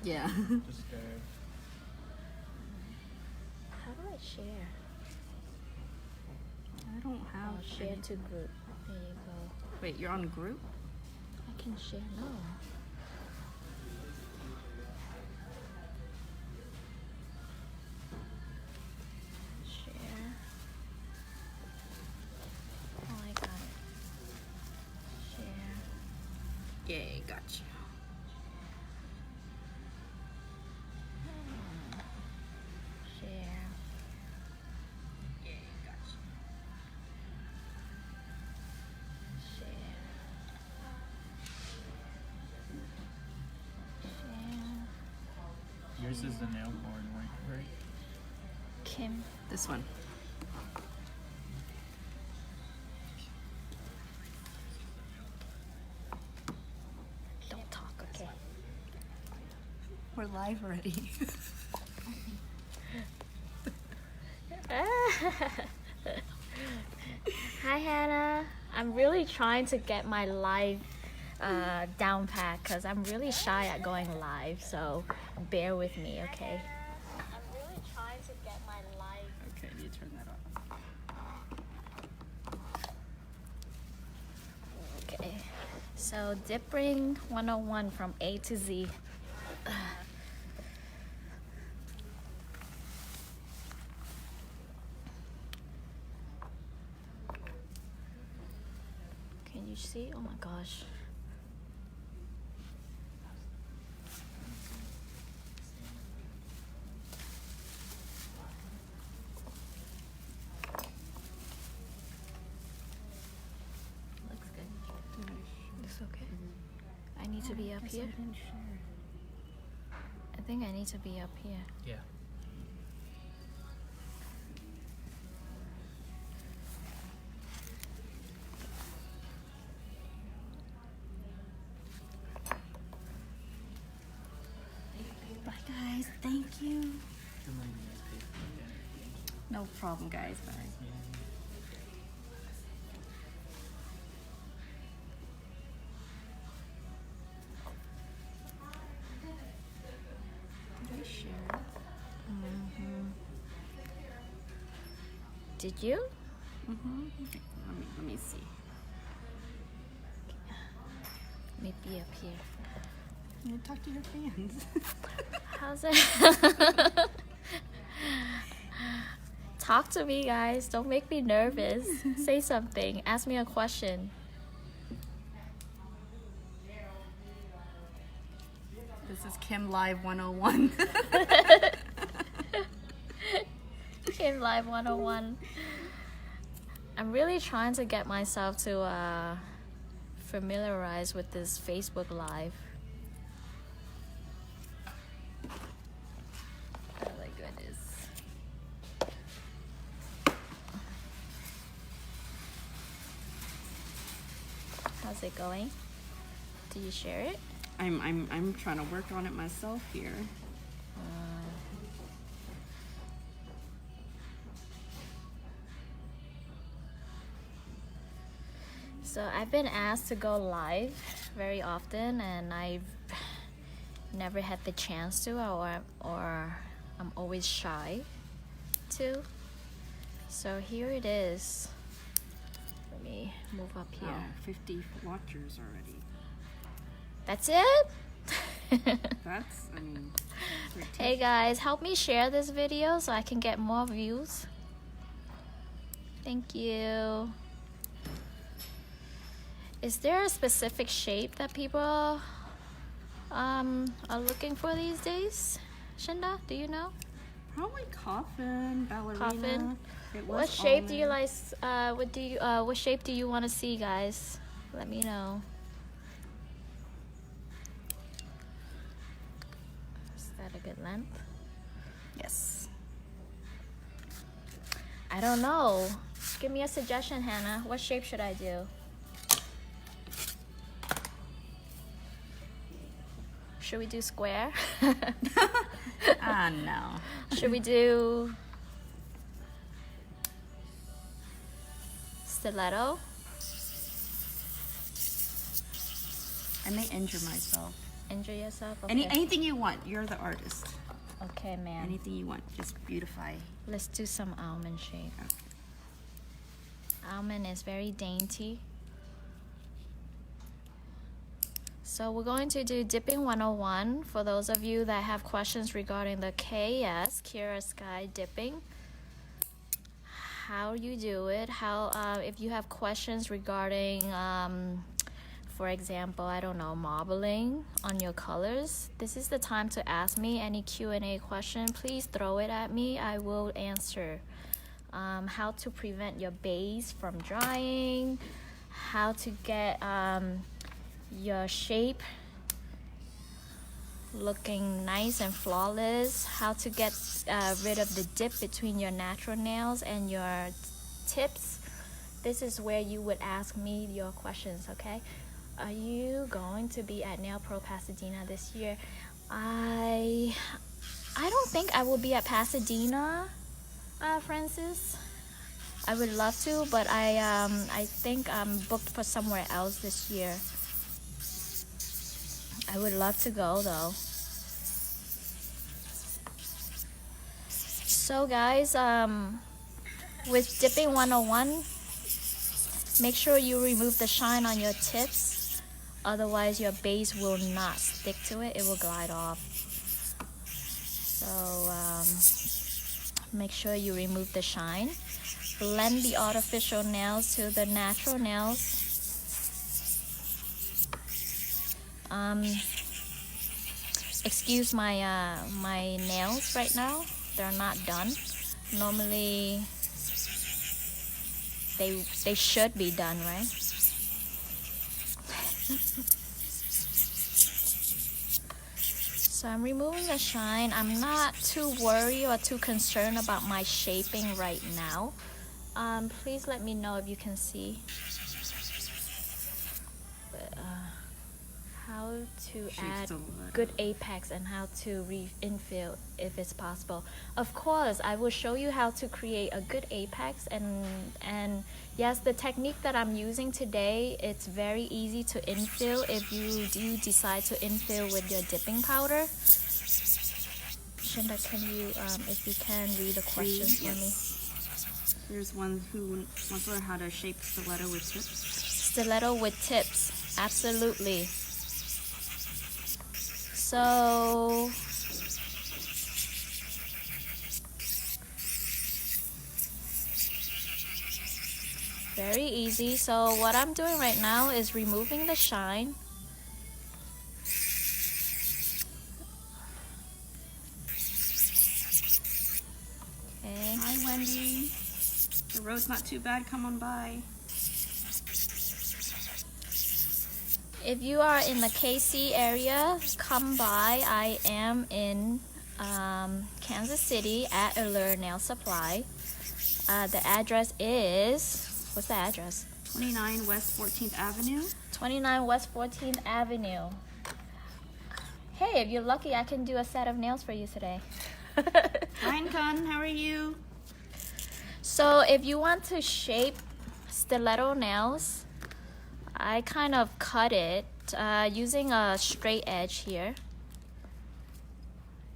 Yeah. Just How do I share? I don't have. Oh, share to group. There you go. Wait, you're on group? I can share. No. Share. Oh, I got it. Share. Yay, gotcha. Share. Yay, gotcha. Share. Share. yours is the nail board, right? Kim. This one. Don't talk, okay? We're live already. Hi, Hannah. I'm really trying to get my live down pat because I'm really shy at going live, so bear with me, okay? I'm really trying to get my live. Okay, you turn that off. Okay, so Dipping 101 from A to Z. Can you see? Oh my gosh. Looks good. It's okay. I need to be up here. I think I need to be up here. Yeah. Bye, guys. Thank you. No problem, guys. Bye. Did I share? Did you? Okay, let me see. Maybe up here. You talk to your fans. How's it? Talk to me, guys. Don't make me nervous. Say something. Ask me a question. This is Kim Live 101. In Live 101. I'm really trying to get myself to familiarize with this Facebook Live. Oh my goodness. How's it going? Do you share it? I'm trying to work on it myself here. So I've been asked to go live very often, and I've never had the chance to, or I'm always shy to. So here it is. Let me move up here. Wow, 50 watchers already. That's it? That's, I mean, Hey guys, help me share this video so I can get more views. Thank you. Is there a specific shape that people are looking for these days? Shinda, do you know? probably coffin, ballerina. Coffin? It was What shape all do you in. like? What shape do you want to see, guys? Let me know. Is that a good length? Yes. I don't know. Give me a suggestion, Hannah. What shape should I do? Should we do square? No. Should we do stiletto? I may injure myself. Enjoy yourself. Okay. Anything you want. You're the artist. Okay, man. Anything you want. Just beautify. Let's do some almond shape. Okay. Almond is very dainty. So we're going to do dipping 101 for those of you that have questions regarding the KS, Kira Sky dipping. How you do it, how if you have questions regarding for example, I don't know, marbling on your colors, this is the time to ask me any Q&A question. Please throw it at me, I will answer. How to prevent your base from drying, how to get your shape looking nice and flawless, how to get rid of the dip between your natural nails and your tips. This is where you would ask me your questions, okay? Are you going to be at Nail Pro Pasadena this year? I don't think I will be at Pasadena, Francis. I would love to, but I think I'm booked for somewhere else this year. I would love to go though. So guys, with dipping 101, make sure you remove the shine on your tips, otherwise your base will not stick to it, it will glide off. So make sure you remove the shine. Blend the artificial nails to the natural nails. Excuse my my nails right now, they're not done. Normally they should be done, right? So I'm removing the shine. I'm not too worried or too concerned about my shaping right now. Please let me know if you can see. How to add good apex and how to infill if it's possible. Of course, I will show you how to create a good apex, and yes, the technique that I'm using today, it's very easy to infill if you do decide to infill with your dipping powder. Shinda, can you, if you can, read the questions for me? There's one who wants to learn how to shape stiletto with tips. Stiletto with tips, absolutely. So very easy. So what I'm doing right now is removing the shine. Okay. Hi Wendy. The road's not too bad, come on by. If you are in the KC area, come by. I am in Kansas City at Allure Nail Supply. The address is, what's the address? 29 West 14th Avenue. 29 West 14th Avenue. Hey, if you're lucky, I can do a set of nails for you today. Ryan Kun, how are you? So if you want to shape stiletto nails, I kind of cut it using a straight edge here.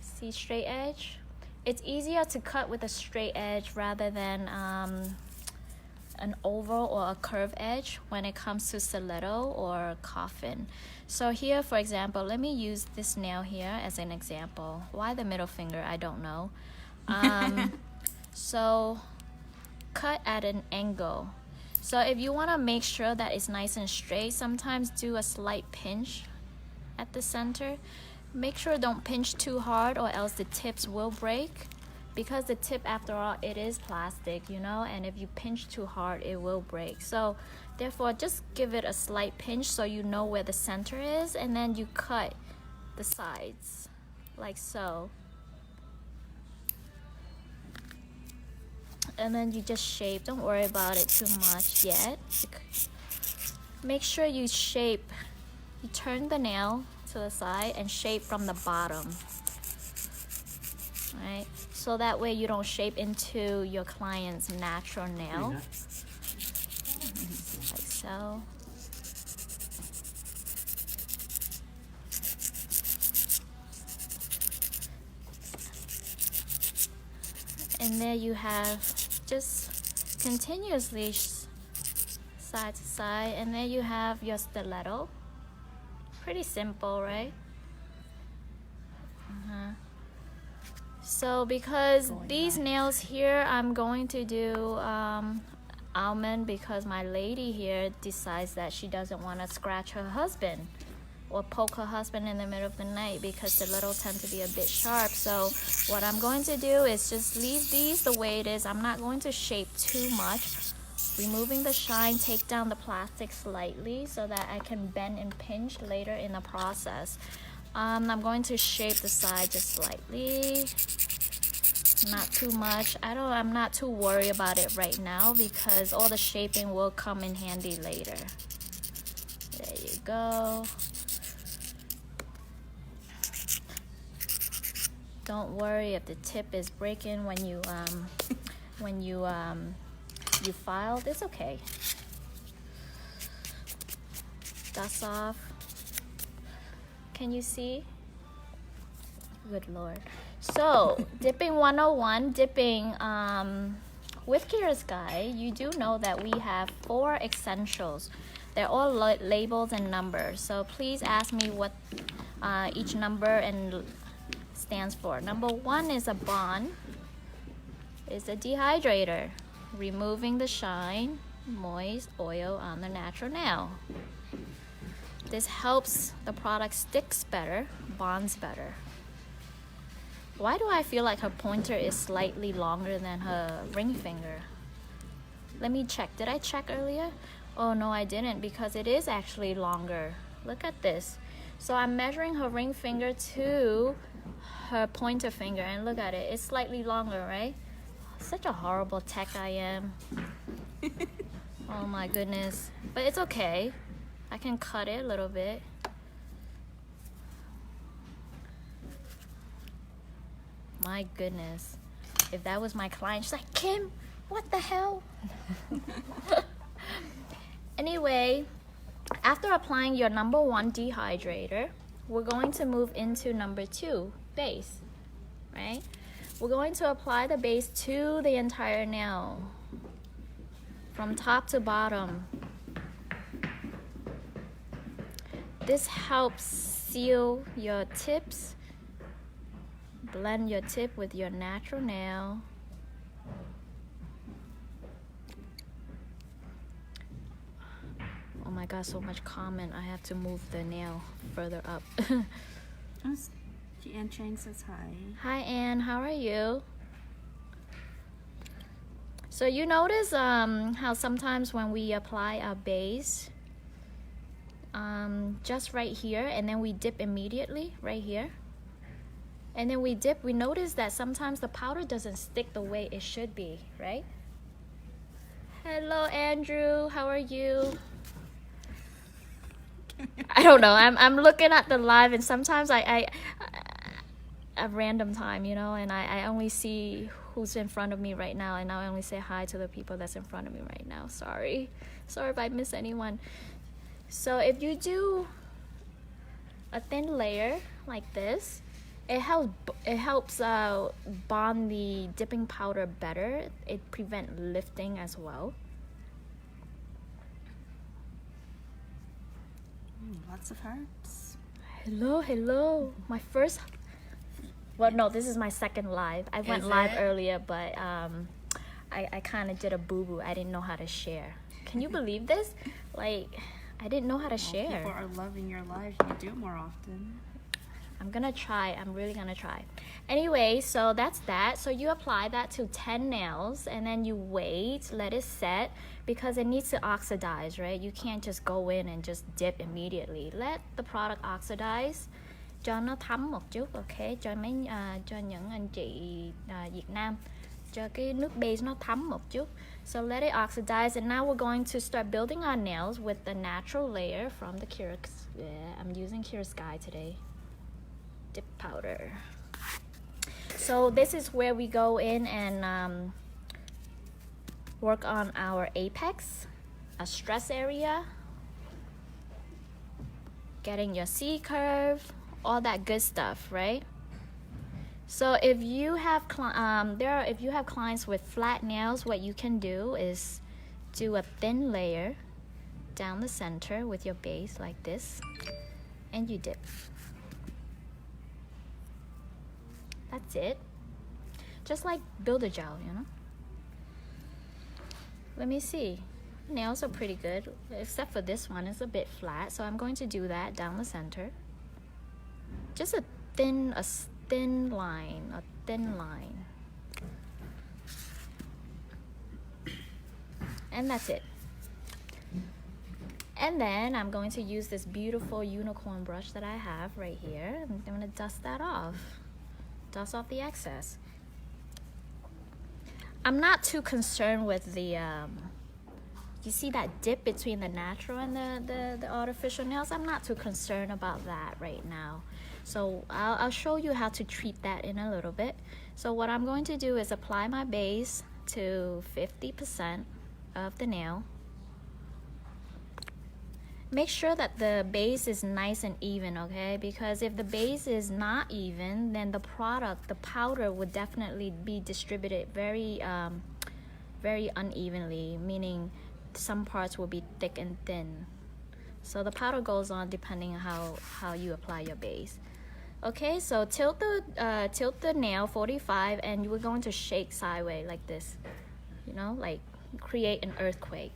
See, straight edge? It's easier to cut with a straight edge rather than an oval or a curved edge when it comes to stiletto or coffin. So here, for example, let me use this nail here as an example. Why the middle finger? I don't know. So cut at an angle. So if you want to make sure that it's nice and straight, sometimes do a slight pinch at the center. Make sure don't pinch too hard or else the tips will break, because the tip, after all, it is plastic, you know, and if you pinch too hard, it will break. So therefore, just give it a slight pinch so you know where the center is, and then you cut the sides like so. And then you just shape. Don't worry about it too much yet. Make sure you shape, you turn the nail to the side and shape from the bottom, right? So that way you don't shape into your client's natural nail, like so. And there you have just continuously side to side, and then you have your stiletto. Pretty simple, right? So because these nails here, I'm going to do almond, because my lady here decides that she doesn't want to scratch her husband or poke her husband in the middle of the night, because stilettos tend to be a bit sharp. So what I'm going to do is just leave these the way it is. I'm not going to shape too much. Removing the shine, take down the plastic slightly so that I can bend and pinch later in the process. I'm going to shape the side just slightly, not too much. I'm not too worried about it right now, because all the shaping will come in handy later. There you go. Don't worry if the tip is breaking when you you filed. It's okay. Dust off. Can you see? Good Lord. So dipping 101, dipping with Kira's Guide, you do know that we have 4 essentials. They're all labels and numbers, so please ask me what each number and stands for. Number 1 is a bond, is a dehydrator, removing the shine, moist oil on the natural nail. This helps the product sticks better, bonds better. Why do I feel like her pointer is slightly longer than her ring finger? Let me check. Did I check earlier? Oh no, I didn't, because it is actually longer. Look at this. So I'm measuring her ring finger to her pointer finger, and look at it. It's slightly longer, right? Such a horrible tech I am. Oh my goodness. But it's okay. I can cut it a little bit. My goodness. If that was my client, she's like, Kim, what the hell? Anyway, after applying your number 1 dehydrator, we're going to move into number 2, base, right? We're going to apply the base to the entire nail, from top to bottom. This helps seal your tips, blend your tip with your natural nail. Oh my god, so much comment. I have to move the nail further up. Ann Chang says hi. Hi Ann, how are you? So you notice how sometimes when we apply our base, just right here, and then we dip immediately right here, and then we dip, we notice that sometimes the powder doesn't stick the way it should be, right? Hello Andrew, how are you? I don't know, I'm looking at the live, and sometimes I at random time, you know, and I only see who's in front of me right now, and I only say hi to the people that's in front of me right now. Sorry if I miss anyone. So if you do a thin layer like this, it helps bond the dipping powder better. It prevents lifting as well. Lots of hearts. Hello. My first, well, no, this is my second live. I went live earlier, but I kind of did a boo-boo. I didn't know how to share. Can you believe this? Like, I didn't know how to share. People are loving your live. You do it more often. I'm gonna try. I'm really gonna try. Anyway, so that's that. So you apply that to 10 nails, and then you wait, let it set, because it needs to oxidize, right? You can't just go in and just dip immediately. Let the product oxidize cho nó thấm một chút, ok? Cho những anh chị Việt Nam, cho cái nước base nó thấm một chút. So let it oxidize, and now we're going to start building our nails with the natural layer from the Kira's. Yeah, I'm using Kira's Guide today. Dip powder. So this is where we go in and work on our apex, a stress area, getting your C curve, all that good stuff, right? So if you have if you have clients with flat nails, what you can do is do a thin layer down the center with your base like this, and you dip. That's it. Just like builder gel, you know. Let me see. Nails are pretty good, except for this one. It's a bit flat, so I'm going to do that down the center. Just a thin line. And that's it. And then I'm going to use this beautiful unicorn brush that I have right here. I'm going to dust that off. Dust off the excess. I'm not too concerned with the, you see that dip between the natural and the artificial nails? I'm not too concerned about that right now. So I'll show you how to treat that in a little bit. So what I'm going to do is apply my base to 50% of the nail. Make sure that the base is nice and even, okay? Because if the base is not even, then the product, the powder, would definitely be distributed very unevenly, meaning some parts will be thick and thin. So the powder goes on depending on how you apply your base. Okay, so tilt the nail 45, and we're going to shake sideways like this, you know, like create an earthquake.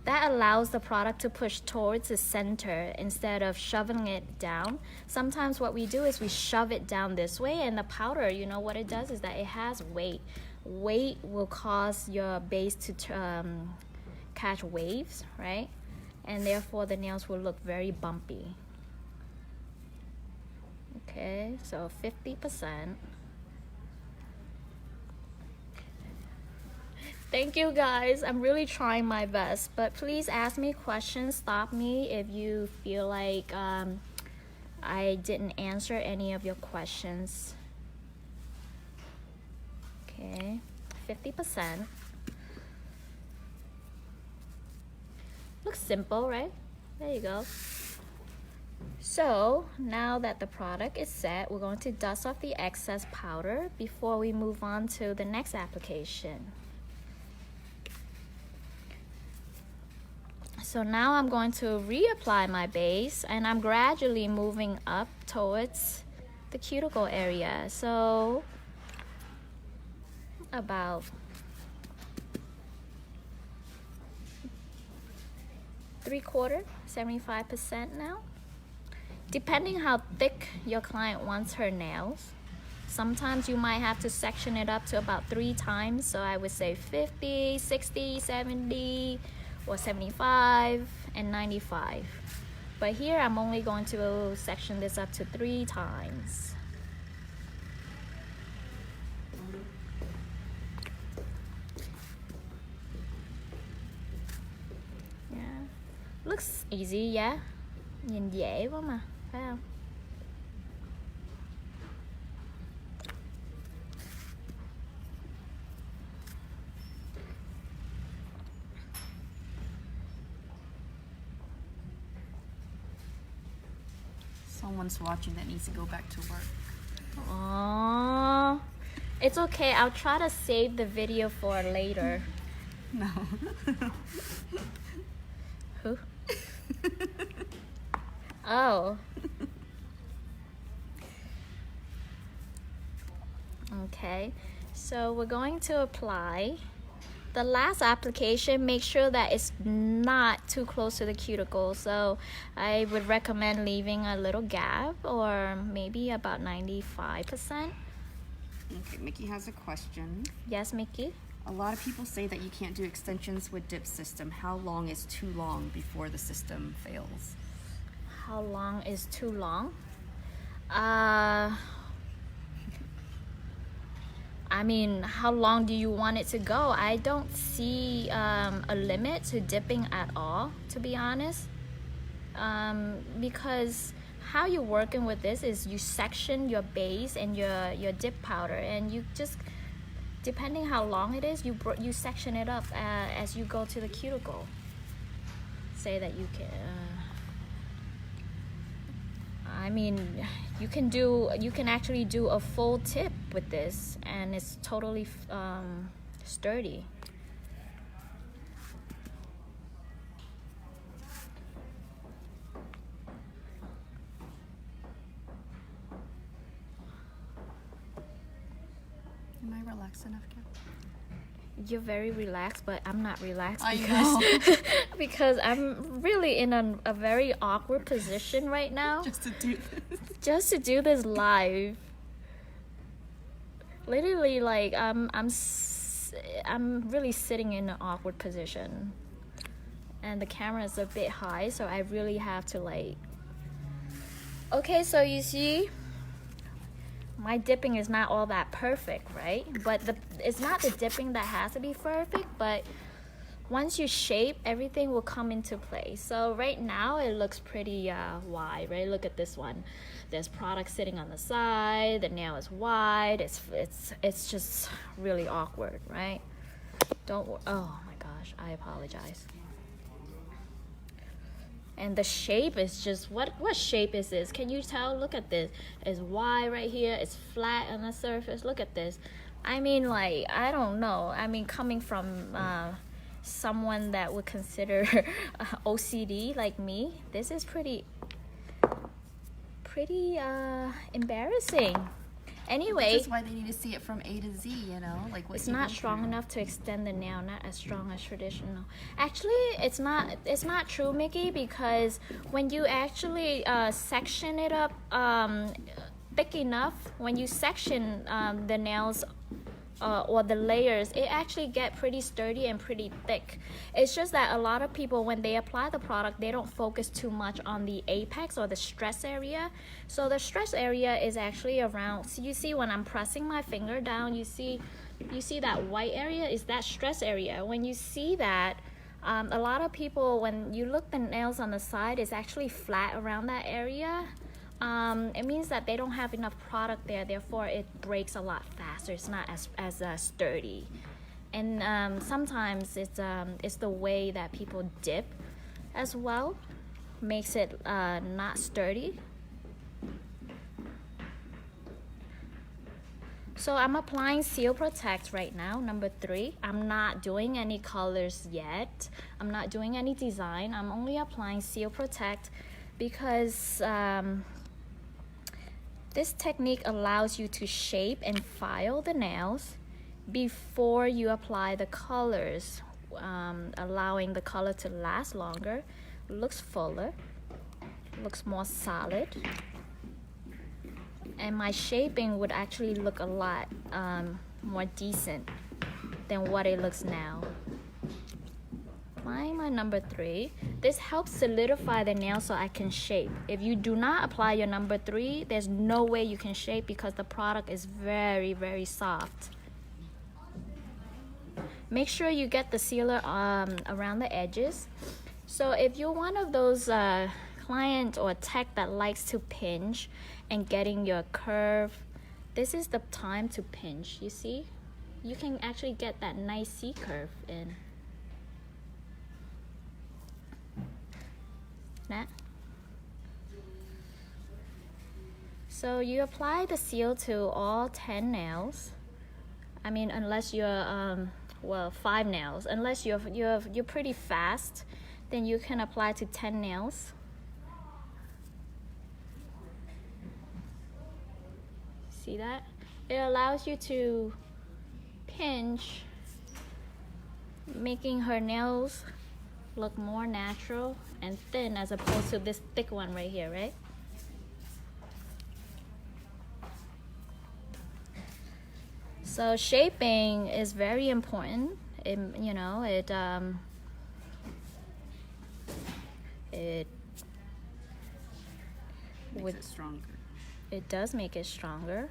That allows the product to push towards the center instead of shoving it down. Sometimes what we do is we shove it down this way, and the powder, you know, what it does is that it has weight. Weight will cause your base to catch waves, right? And therefore the nails will look very bumpy. Okay, so 50%. Thank you guys. I'm really trying my best, but please ask me questions. Stop me if you feel like I didn't answer any of your questions. Okay, 50%. Looks simple, right? There you go. So now that the product is set, we're going to dust off the excess powder before we move on to the next application. So now I'm going to reapply my base, and I'm gradually moving up towards the cuticle area. So about 3/4, 75% now. Depending how thick your client wants her nails. Sometimes you might have to section it up to about 3 times. So I would say 50, 60, 70, or 75 and 95. But here I'm only going to section this up to 3 times. Yeah. Looks easy, yeah. Nhìn dễ quá mà, phải không? Someone's watching that needs to go back to work. Aww. It's okay, I'll try to save the video for later. No. Who? Oh. Okay, so we're going to apply the last application. Make sure that it's not too close to the cuticle, so I would recommend leaving a little gap, or maybe about 95%. Okay, Mickey has a question. Yes, Mickey? A lot of people say that you can't do extensions with dip system. How long is too long before the system fails? How long is too long? I mean, how long do you want it to go? I don't see a limit to dipping at all, to be honest. Because how you're working with this is you section your base and your dip powder, and you just, depending how long it is, you section it up as you go to the cuticle. Say that you can. I mean, you can actually do a full tip with this, and it's totally sturdy. Am I relaxed enough, Kim? You're very relaxed, but I'm not relaxed I because know. because I'm really in a very awkward position right now. Just to do this. Just to do this live. Literally, like I'm really sitting in an awkward position, and the camera is a bit high, so I really have to like. Okay, so you see, my dipping is not all that perfect, right? But it's not the dipping that has to be perfect, but once you shape, everything will come into place. So right now it looks pretty wide, right? Look at this one. There's product sitting on the side, the nail is wide, it's just really awkward, right? Oh my gosh, I apologize. And the shape is just, what shape is this? Can you tell? Look at this. It's wide right here. It's flat on the surface. Look at this. I mean, like, I don't know. I mean, coming from someone that would consider OCD like me, this is pretty embarrassing. Anyway, This is why they need to see it from A to Z, you know? Like what it's you not go strong through. enough to extend the nail, not as strong as traditional. Actually, it's not true, Mickey, because when you actually section it up thick enough, when you section the nails or the layers, it actually get pretty sturdy and pretty thick. It's just that a lot of people, when they apply the product, they don't focus too much on the apex or the stress area. So the stress area is actually around, so you see when I'm pressing my finger down, you see that white area is that stress area. When you see that, a lot of people, when you look the nails on the side, it's actually flat around that area. It means that they don't have enough product there, therefore it breaks a lot faster. It's not as sturdy. And sometimes it's the way that people dip as well makes it not sturdy. So I'm applying Seal Protect right now, number 3. I'm not doing any colors yet. I'm not doing any design. I'm only applying Seal Protect because this technique allows you to shape and file the nails before you apply the colors, allowing the color to last longer, looks fuller, looks more solid, and my shaping would actually look a lot more decent than what it looks now. Applying my number 3. This helps solidify the nail so I can shape. If you do not apply your number 3, there's no way you can shape because the product is very, very soft. Make sure you get the sealer around the edges. So if you're one of those client or tech that likes to pinch and getting your curve, this is the time to pinch. You see? You can actually get that nice C curve in. That. So you apply the seal to all 10 nails. I mean, unless you're 5 nails. Unless you're pretty fast, then you can apply to 10 nails. See that? It allows you to pinch, making her nails look more natural and thin as opposed to this thick one right here, right? So shaping is very important. It Makes it stronger. It does make it stronger.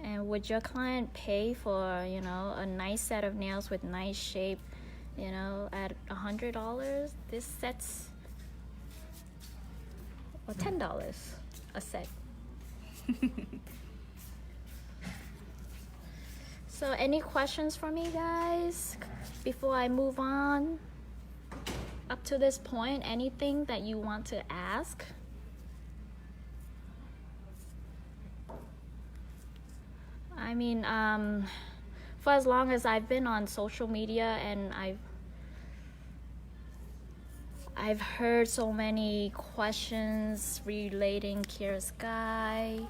And would your client pay for, a nice set of nails with nice shape, at $100? This set's or $10 a set. So any questions for me, guys, before I move on? Up to this point, anything that you want to ask? I mean, for as long as I've been on social media, and I've heard so many questions relating clear sky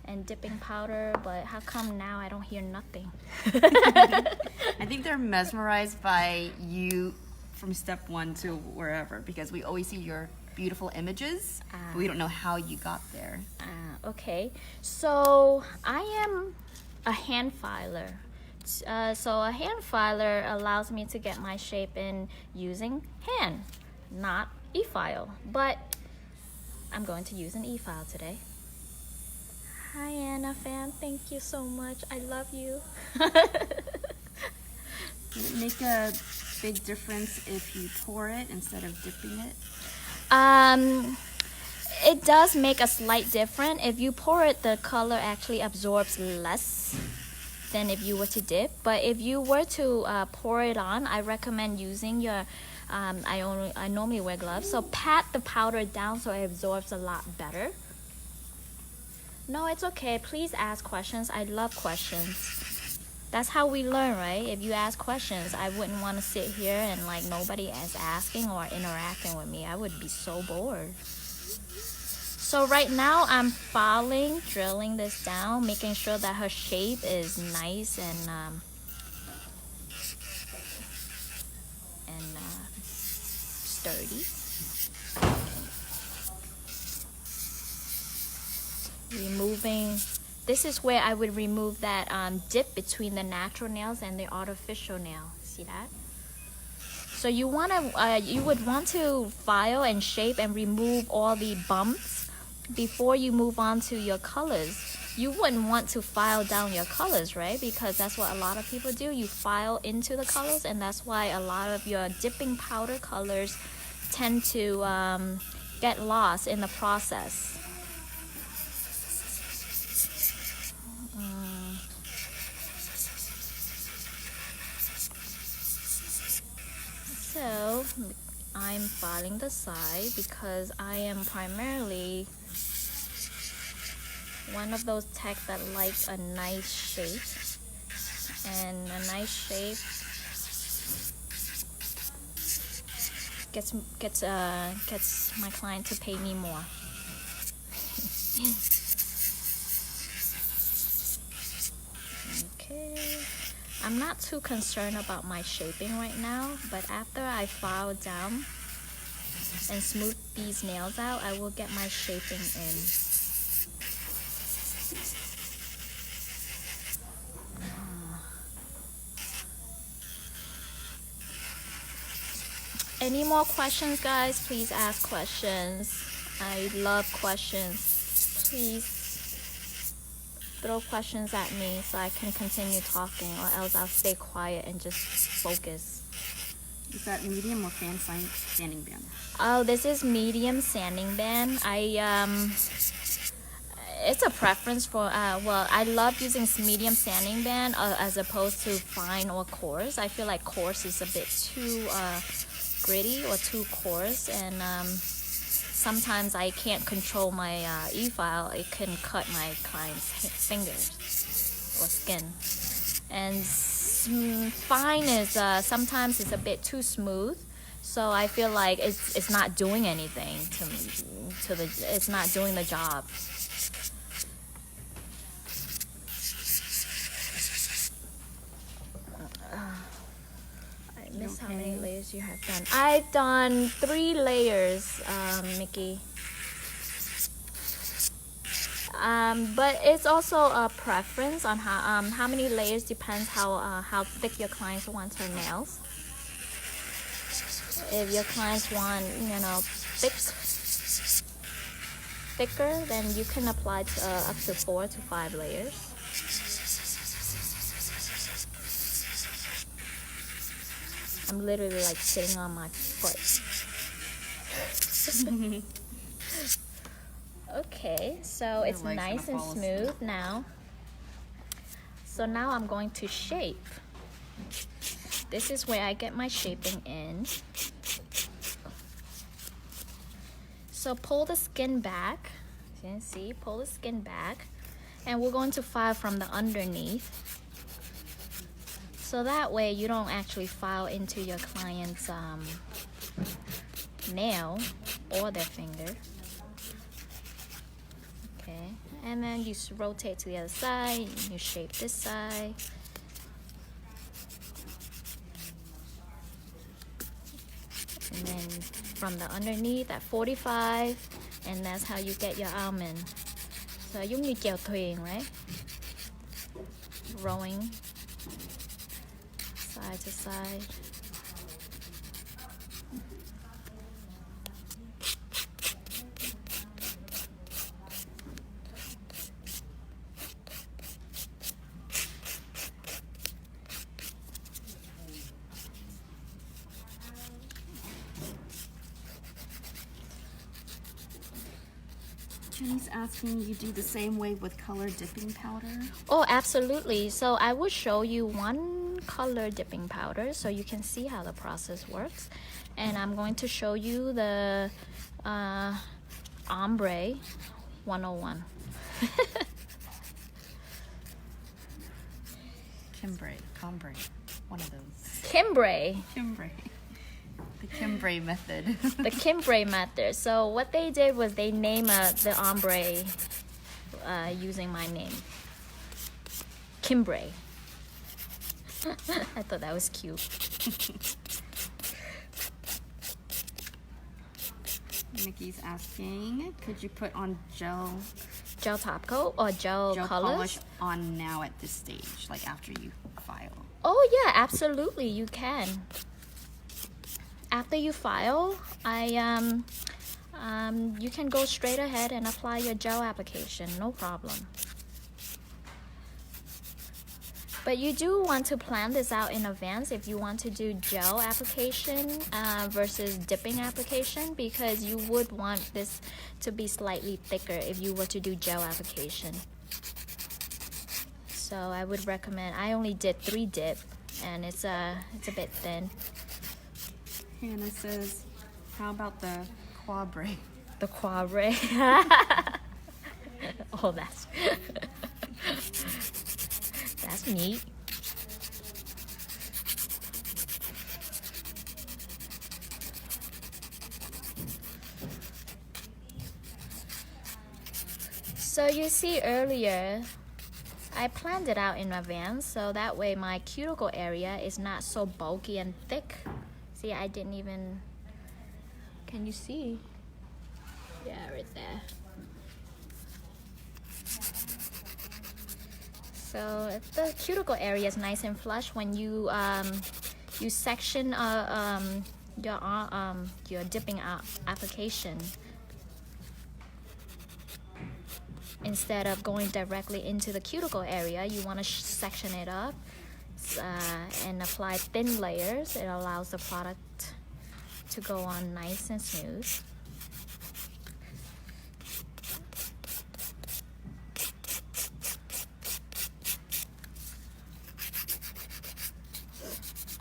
and dipping powder, but how come now I don't hear nothing? I think they're mesmerized by you from step one to wherever, because we always see your beautiful images, but we don't know how you got there. Okay, so I am a hand filer. So a hand filer allows me to get my shape in using hand, not e-file, but I'm going to use an e-file today. Hi Anna fan, thank you so much. I love you. Would it make a big difference if you pour it instead of dipping it? It does make a slight difference. If you pour it, the color actually absorbs less than if you were to dip. But if you were to pour it on, I recommend using your I normally wear gloves, so pat the powder down so it absorbs a lot better. No, it's okay. Please ask questions. I love questions. That's how we learn, right? If you ask questions, I wouldn't want to sit here and like nobody is asking or interacting with me. I would be so bored. So right now I'm filing, drilling this down, making sure that her shape is nice and sturdy. Removing, this is where I would remove that dip between the natural nails and the artificial nail. See that? So you would want to file and shape and remove all the bumps before you move on to your colors. You wouldn't want to file down your colors, right? Because that's what a lot of people do. You file into the colors, and that's why a lot of your dipping powder colors tend to get lost in the process. So I'm filing the side because I am primarily one of those techs that like a nice shape, and a nice shape gets my client to pay me more. Okay, I'm not too concerned about my shaping right now, but after I file down and smooth these nails out, I will get my shaping in. Any more questions, guys? Please ask questions. I love questions. Please throw questions at me so I can continue talking, or else I'll stay quiet and just focus. Is that medium or fan sanding band? Oh, this is medium sanding band. It's a preference for, well, I love using medium sanding band as opposed to fine or coarse. I feel like coarse is a bit too gritty or too coarse, and sometimes I can't control my e-file. It can cut my client's fingers or skin. And fine is sometimes it's a bit too smooth, so I feel like it's not doing anything it's not doing the job. I miss how many layers you have done. I've done 3 layers, Mickey. But it's also a preference on how many layers depends how thick your clients want her nails. If your clients want, thicker, then you can apply up to 4 to 5 layers. I'm literally like sitting on my foot. Okay, so it's nice and smooth now. So now I'm going to shape. This is where I get my shaping in. So pull the skin back. You can see, pull the skin back. And we're going to file from the underneath. So that way you don't actually file into your client's nail or their finger. Okay, and then you rotate to the other side, you shape this side. And then from the underneath at 45, and that's how you get your almond. So giống như chèo thuyền, right? Rowing side to side. Jenny's asking you do the same way with color dipping powder. Oh, absolutely. So I will show you one color dipping powder so you can see how the process works. And I'm going to show you the Ombre 101. Combray, one of those. Kimbre. The Kimbre method. The Kimbre method. So what they did was they named the ombre using my name, Kimbre. I thought that was cute. Nikki's asking, could you put on gel Top coat or gel colors? polish on now at this stage, like after you file? Oh yeah, absolutely, you can. After you file, you can go straight ahead and apply your gel application, no problem. But you do want to plan this out in advance if you want to do gel application versus dipping application, because you would want this to be slightly thicker if you were to do gel application. So I would recommend, I only did 3 dip and it's a bit thin. Hannah says, how about the Quabre? The Quabre. Oh, that's that's neat. So you see earlier, I planned it out in advance so that way my cuticle area is not so bulky and thick. See, I didn't even, can you see? Yeah, right there. So if the cuticle area is nice and flush when you section your dipping application instead of going directly into the cuticle area. You want to section it up and apply thin layers. It allows the product to go on nice and smooth.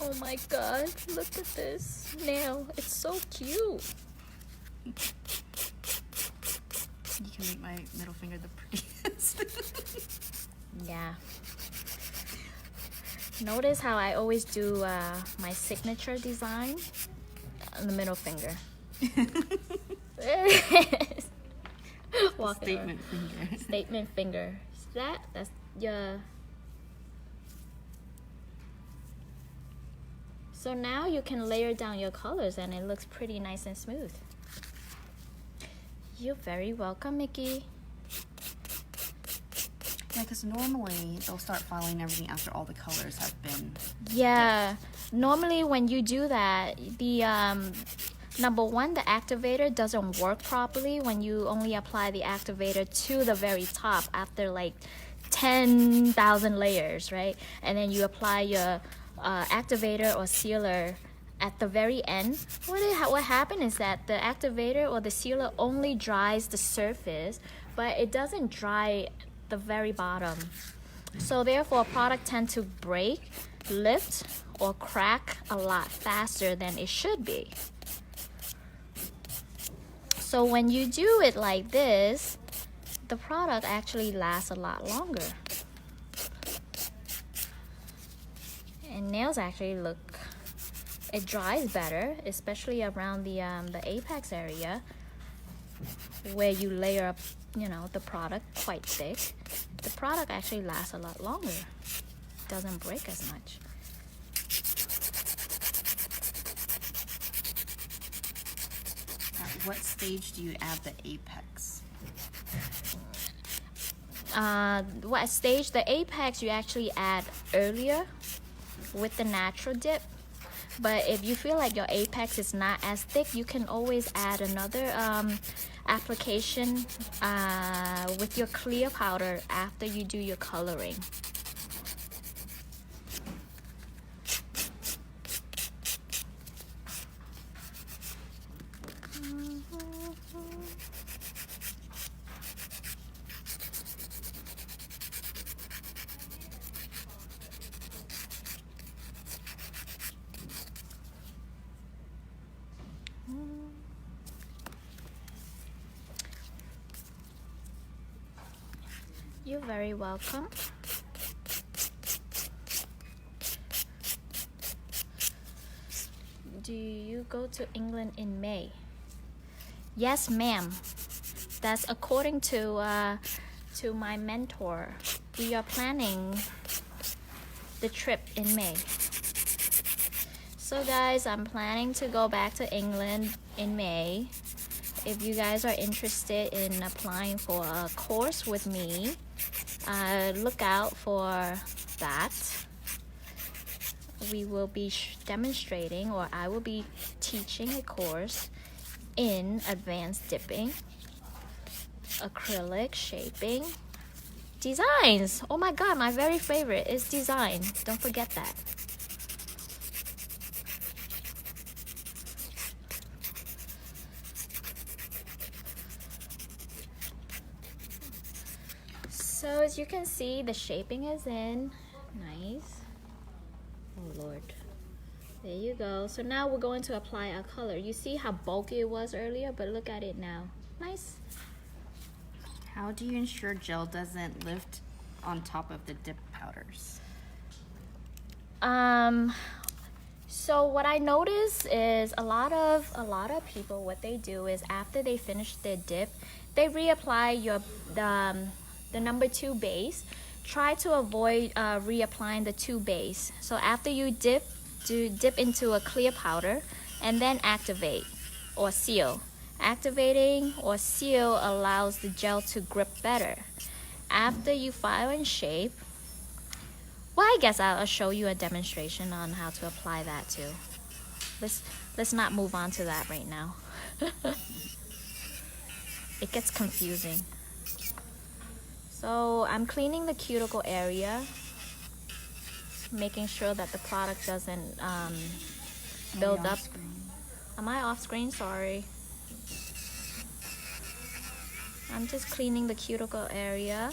Oh my god, look at this nail. It's so cute. You can make my middle finger the prettiest. Yeah. Notice how I always do my signature design on the middle finger. Statement finger. Statement finger. That's your. So now you can layer down your colors and it looks pretty nice and smooth. You're very welcome, Mickey. Yeah, because normally they'll start filing everything after all the colors have been. Yeah, normally when you do that, the number one, the activator doesn't work properly when you only apply the activator to the very top after like 10,000 layers, right? And then you apply your activator or sealer at the very end. What happened is that the activator or the sealer only dries the surface, but it doesn't dry the very bottom. So therefore, product tends to break, lift, or crack a lot faster than it should be. So when you do it like this, the product actually lasts a lot longer. And nails actually look, it dries better, especially around the apex area where you layer up, you know, the product quite thick. The product actually lasts a lot longer. Doesn't break as much. At what stage do you add the apex? What stage? The apex you actually add earlier with the natural dip. But if you feel like your apex is not as thick, you can always add another application with your clear powder after you do your coloring. You're very welcome. Do you go to England in May? Yes, ma'am. That's according to my mentor. We are planning the trip in May. So guys, I'm planning to go back to England in May. If you guys are interested in applying for a course with me, look out for that. We will be demonstrating, or I will be teaching a course in advanced dipping, acrylic shaping, designs. Oh my god, my very favorite is design. Don't forget that. So as you can see, the shaping is in. Nice. Oh Lord. There you go. So now we're going to apply our color. You see how bulky it was earlier, but look at it now. Nice. How do you ensure gel doesn't lift on top of the dip powders? So what I notice is a lot of people, what they do is after they finish their dip, they reapply the number 2 base. Try to avoid reapplying the 2 base. So after you dip into a clear powder and then activate or seal. Activating or seal allows the gel to grip better. After you file and shape, well, I guess I'll show you a demonstration on how to apply that too. Let's not move on to that right now. It gets confusing. So I'm cleaning the cuticle area, making sure that the product doesn't build up. Am I off screen? Sorry. I'm just cleaning the cuticle area.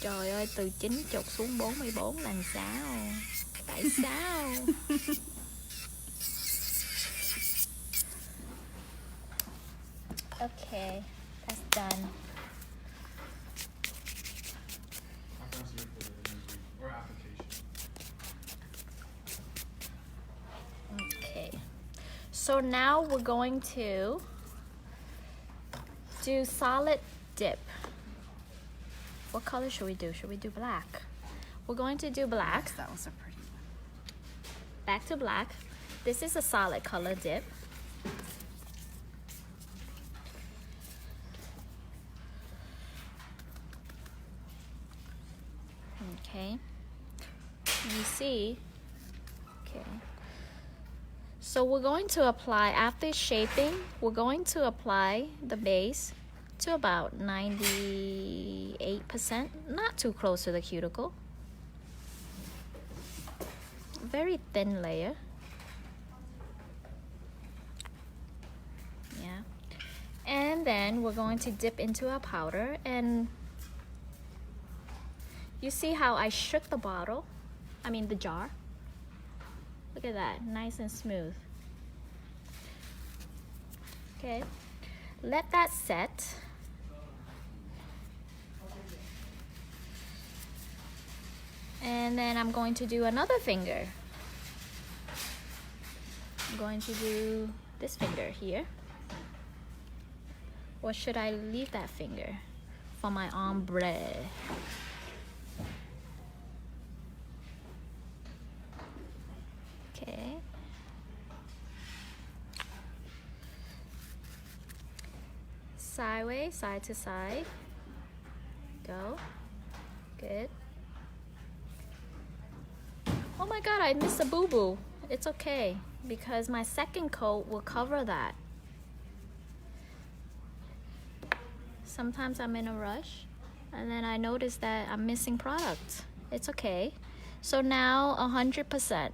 Trời ơi, từ 90 xuống 44 là sao? Tại sao? Okay, that's done. Okay, so now we're going to do solid dip. What color should we do? Should we do black? We're going to do black. That was a pretty one. Back to black. This is a solid color dip. Okay. You see. Okay. So we're going to apply, after shaping, we're going to apply the base to about 98%, not too close to the cuticle. Very thin layer. Yeah. And then we're going to dip into our powder, and you see how I shook the bottle? I mean the jar. Look at that, nice and smooth. Okay, let that set. And then I'm going to do another finger. I'm going to do this finger here. Or should I leave that finger for my ombre? Okay. Sideways, side to side. Go. Good. Oh my god, I missed a boo-boo. It's okay, because my second coat will cover that. Sometimes I'm in a rush, and then I notice that I'm missing product. It's okay. So now 100%.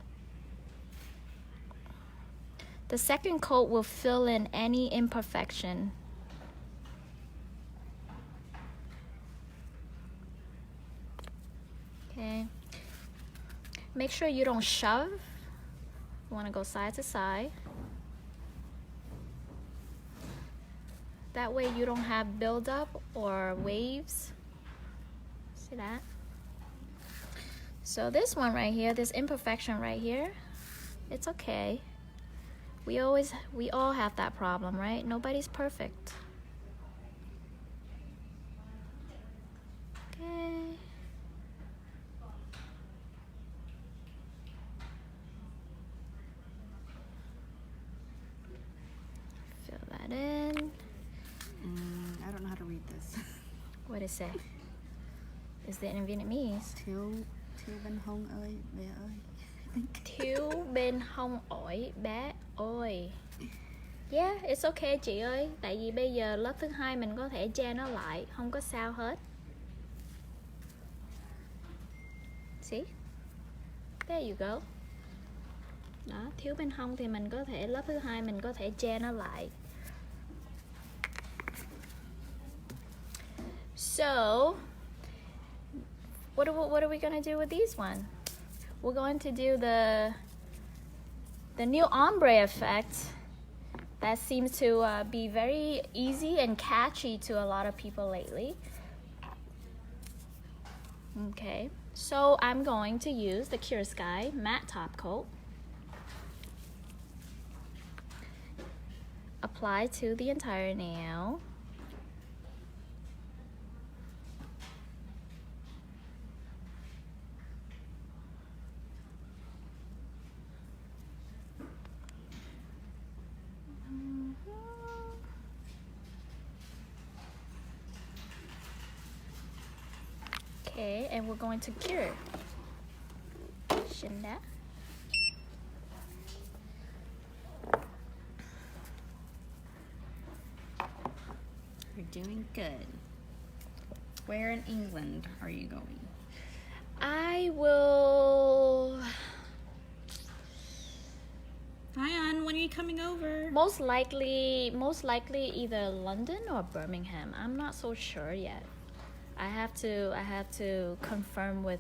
The second coat will fill in any imperfection. Okay. Make sure you don't shove. You want to go side to side. That way you don't have buildup or waves. See that? So this one right here, this imperfection right here, it's okay. We all have that problem, right? Nobody's perfect. Okay. Fill that in. I don't know how to read this. What does it say? Is it in Vietnamese? Thiếu bên hông ơi, bé ơi. Thiếu bên hông ỏi bé ơi. Yeah, it's okay chị ơi. Tại vì bây giờ lớp thứ hai mình có thể che nó lại, không có sao hết. See? There you go. Đó, thiếu bên hông thì mình có thể lớp thứ hai mình có thể che nó lại. So, what are we gonna do with these one? We're going to do the new ombre effect that seems to be very easy and catchy to a lot of people lately. Okay, so I'm going to use the Cure Sky matte top coat. Apply to the entire nail. Okay, and we're going to cure. Shinda. You're doing good. Where in England are you going? I will Hi, Ann. When are you coming over? most likely either London or Birmingham. I'm not so sure yet. I have to confirm with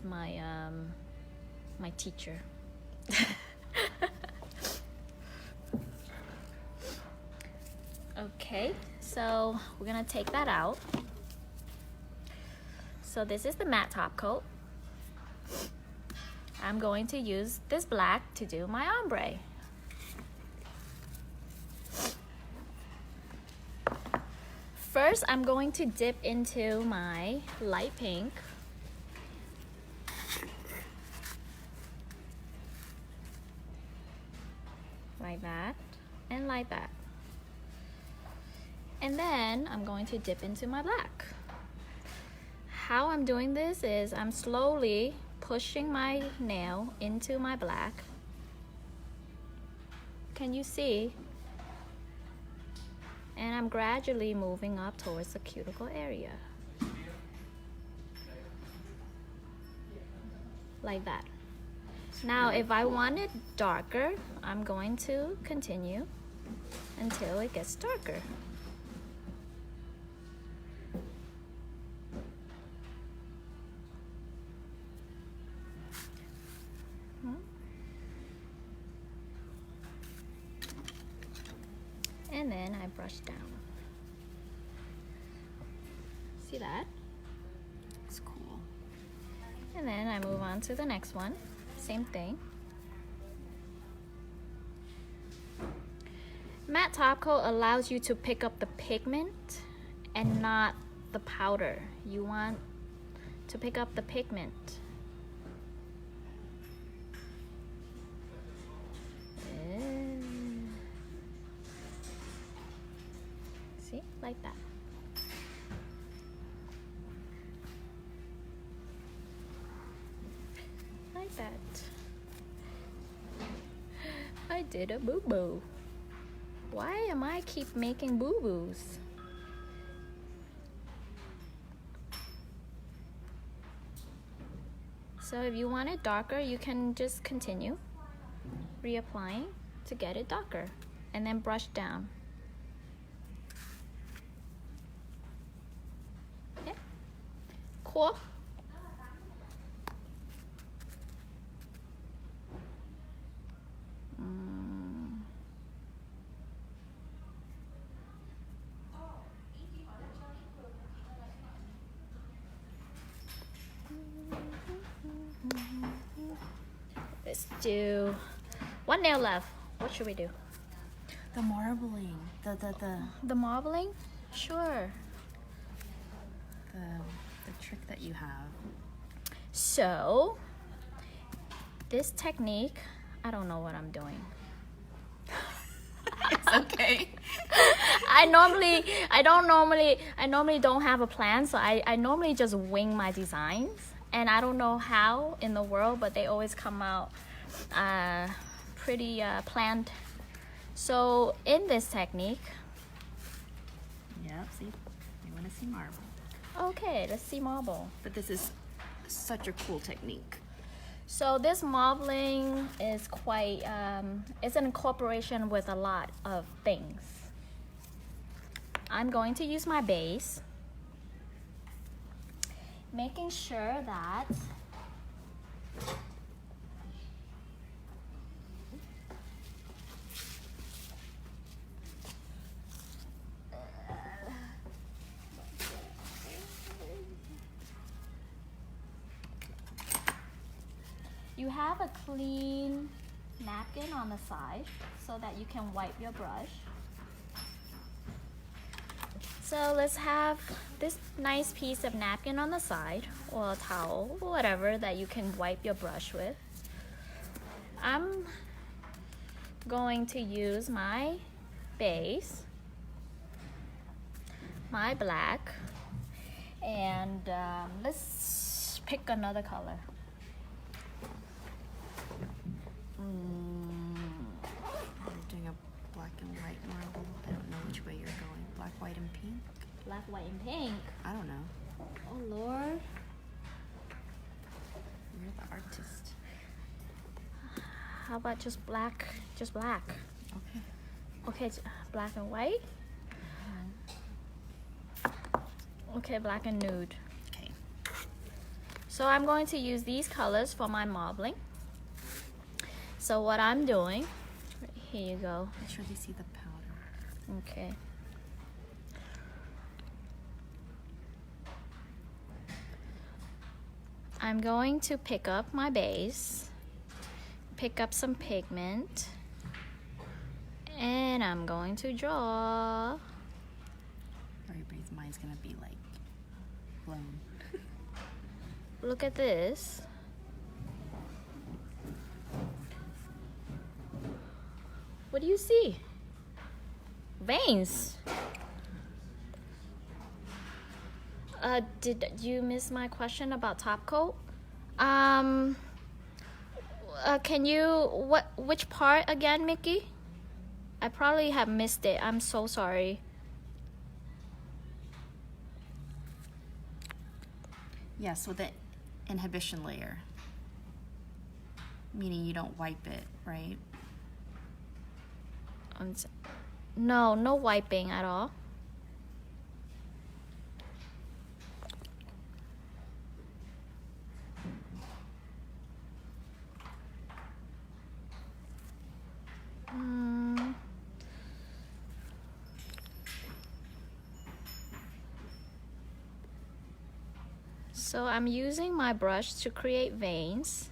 my teacher. Okay, so we're gonna take that out. So this is the matte top coat. I'm going to use this black to do my ombre. First, I'm going to dip into my light pink. Like that, and like that. And then I'm going to dip into my black. How I'm doing this is I'm slowly pushing my nail into my black. Can you see? And I'm gradually moving up towards the cuticle area. Like that. Now, if I want it darker, I'm going to continue until it gets darker. And then I brush down. See that? It's cool. And then I move on to the next one. Same thing. Matte top coat allows you to pick up the pigment and not the powder. You want to pick up the pigment. See, like that. Like that. I did a boo-boo. Why am I keep making boo-boos? So if you want it darker, you can just continue reapplying to get it darker and then brush down. Okay. Cool. Let's do one nail left. What should we do? The marbling, The marbling? Sure. the trick that you have. So, this technique, I don't know what I'm doing. It's okay. I normally don't have a plan, so I normally just wing my designs. And I don't know how in the world, but they always come out pretty planned. So in this technique, Yep, see? You want to see marble. okay, let's see marble. But this is such a cool technique. So this marbling is quite, it's an incorporation with a lot of things. I'm going to use my base, making sure that you have a clean napkin on the side so that you can wipe your brush. So let's have this nice piece of napkin on the side, or a towel, whatever that you can wipe your brush with. I'm going to use my base, my black, and let's pick another color. Are we doing a black and white marble? I don't know which way you're going. Black, white, and pink? Black, white, and pink. I don't know. Oh Lord. You're the artist. How about just black? Just black. Okay. Okay, black and white. Okay, black and nude. Okay. So I'm going to use these colors for my marbling. So what I'm doing, here you go. Make sure they see the powder. Okay. I'm going to pick up my base, pick up some pigment, and I'm going to draw. Everybody's mind's gonna be like blown. Look at this. What do you see? Veins. Did you miss my question about top coat? Can you, which part again, Mickey? I probably have missed it. I'm so sorry. Yeah, so the inhibition layer. Meaning you don't wipe it, right? No, no wiping at all. So I'm using my brush to create veins.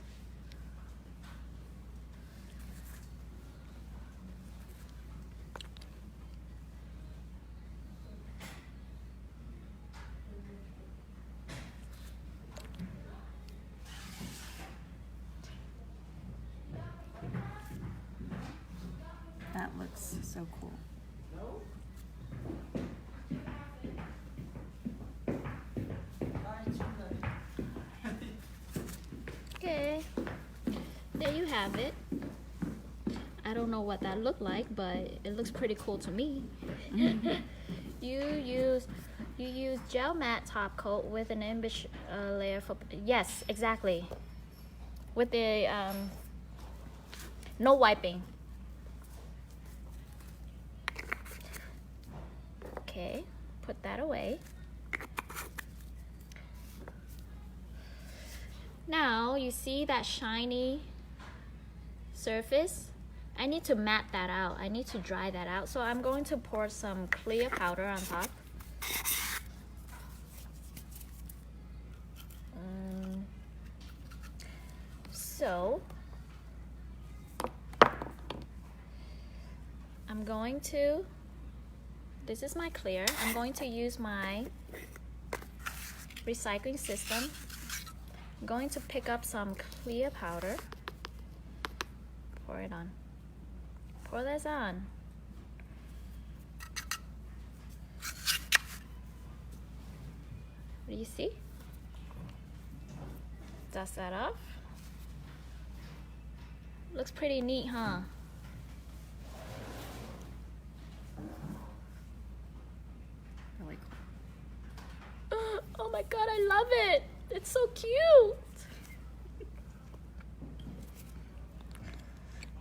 That looks so cool. Okay, there you have it. I don't know what that looked like, but it looks pretty cool to me. You use gel matte top coat with an embellish layer for, yes, exactly. With the no wiping. Okay, put that away. Now you see that shiny surface? I need to matte that out. I need to dry that out. So I'm going to pour some clear powder on top. So I'm going to, this is my clear. I'm going to use my recycling system. I'm going to pick up some clear powder. Pour it on. Pour this on. What do you see? Dust that off. Looks pretty neat, huh? Really cool. Oh my god, I love it! It's so cute!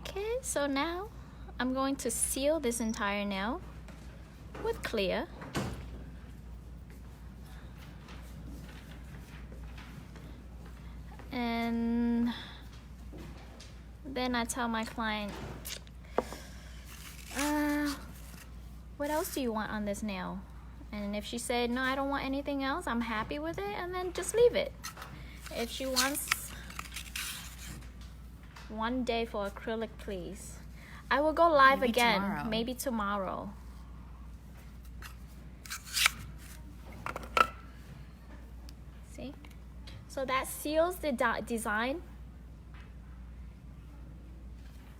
Okay, so now I'm going to seal this entire nail with clear. And then I tell my client, what else do you want on this nail? And if she said, no, I don't want anything else, I'm happy with it, and then just leave it. If she wants one day for acrylic, please. I will go live Maybe again, tomorrow. maybe tomorrow. See? So that seals the design.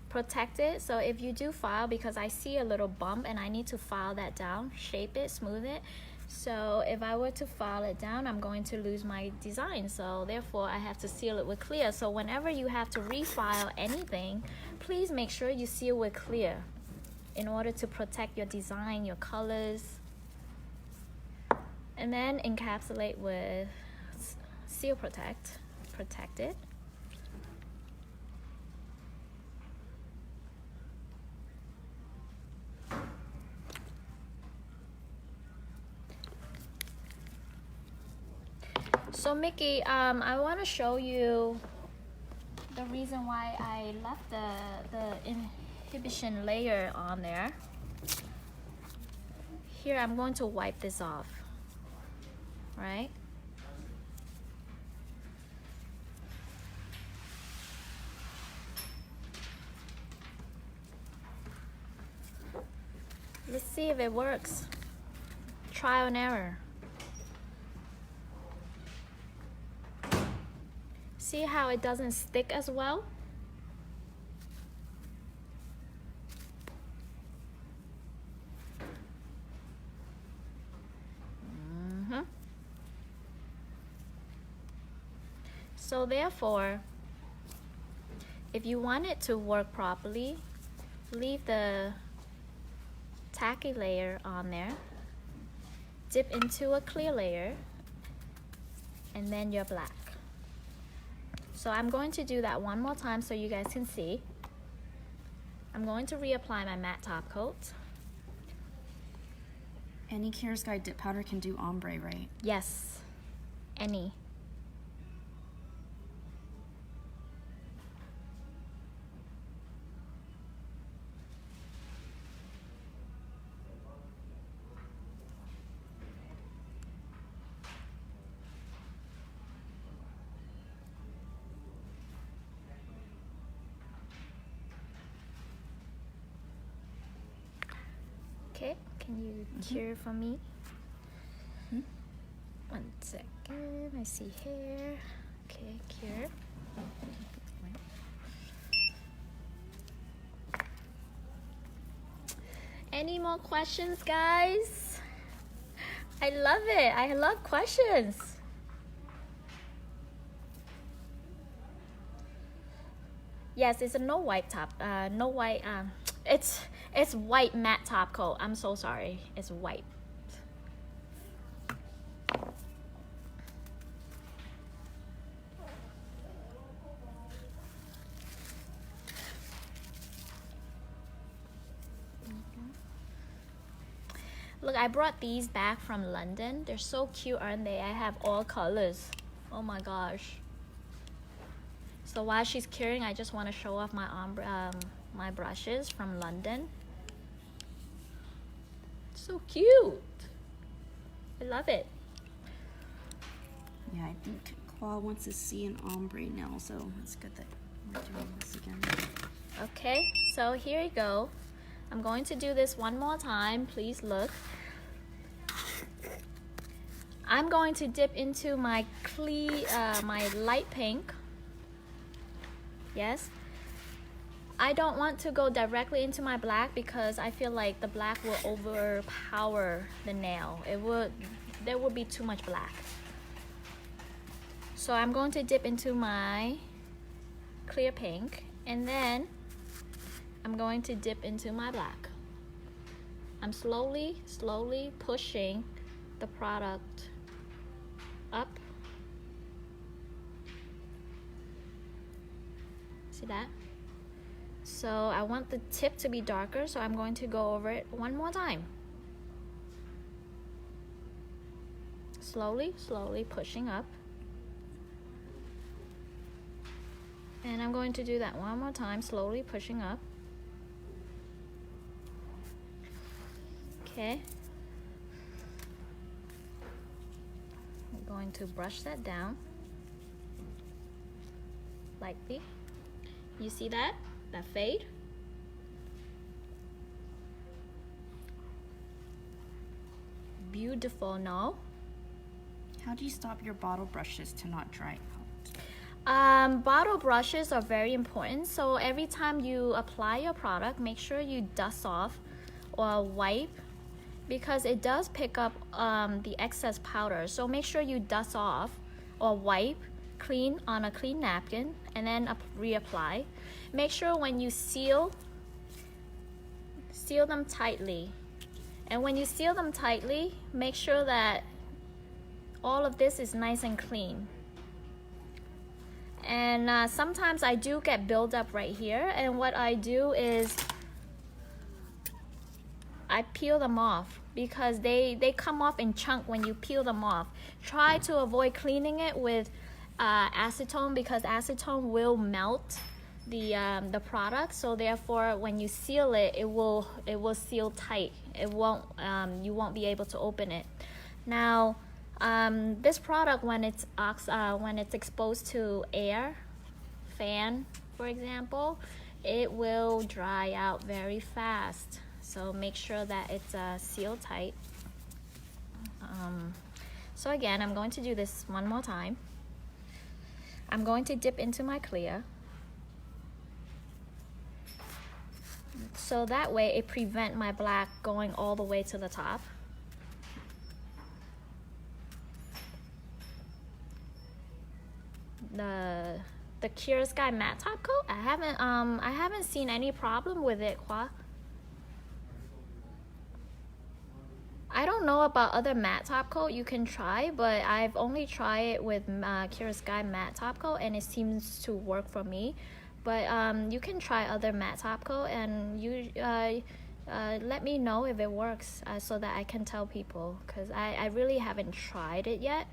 Protect it. So if you do file, because I see a little bump and I need to file that down, shape it, smooth it. So if I were to file it down, I'm going to lose my design. So therefore I have to seal it with clear. So whenever you have to refile anything, please make sure you seal with clear in order to protect your design, your colors. And then encapsulate with seal protect. Protect it. So Mickey, I want to show you the reason why I left the inhibition layer on there. Here I'm going to wipe this off, right? Let's see if it works. Trial and error. See how it doesn't stick as well? So therefore, if you want it to work properly, leave the tacky layer on there, dip into a clear layer, and then your black. So I'm going to do that one more time so you guys can see. I'm going to reapply my matte top coat. Any Clear Sky dip powder can do ombre, right? Yes, any. Can you cure for me? 1 second. I see hair. Okay, cure. Any more questions, guys? I love it. I love questions. Yes, it's a no white top. No white. It's white matte top coat. I'm so sorry. It's white. Look, I brought these back from London. They're so cute, aren't they? I have all colors. Oh my gosh. So while she's curing, I just want to show off my ombre, my brushes from London. So cute. I love it. Yeah, I think Kwa wants to see an ombre now, so it's good that we're doing this again. Okay, so here you go. I'm going to do this one more time. Please look. I'm going to dip into my my light pink. Yes. I don't want to go directly into my black because I feel like the black will overpower the nail. There would be too much black. So I'm going to dip into my clear pink, and then I'm going to dip into my black. I'm slowly pushing the product up. See that? So I want the tip to be darker, so I'm going to go over it one more time. Slowly pushing up. And I'm going to do that one more time, slowly pushing up. Okay. I'm going to brush that down lightly. You see that? That fade? Beautiful, no? How do you stop your bottle brushes to not dry out? Bottle brushes are very important. So every time you apply your product, make sure you dust off or wipe, because it does pick up the excess powder. So make sure you dust off or wipe clean on a clean napkin and then reapply. Make sure when you seal them tightly. And when you seal them tightly, make sure that all of this is nice and clean. And sometimes I do get buildup right here, and what I do is I peel them off because they come off in chunk when you peel them off. Try to avoid cleaning it with acetone, because acetone will melt the product, so therefore when you seal it, it will seal tight. It won't you won't be able to open it. Now this product, when it's exposed to air, fan for example, it will dry out very fast. So make sure that it's sealed tight. So again, I'm going to do this one more time. I'm going to dip into my clear. So that way it prevents my black going all the way to the top. The Cure Sky matte top coat, I haven't seen any problem with it, Kwa. I don't know about other matte top coat you can try, but I've only tried it with Cure Sky matte top coat and it seems to work for me. But you can try other matte top coat and you let me know if it works so that I can tell people, because I really haven't tried it yet.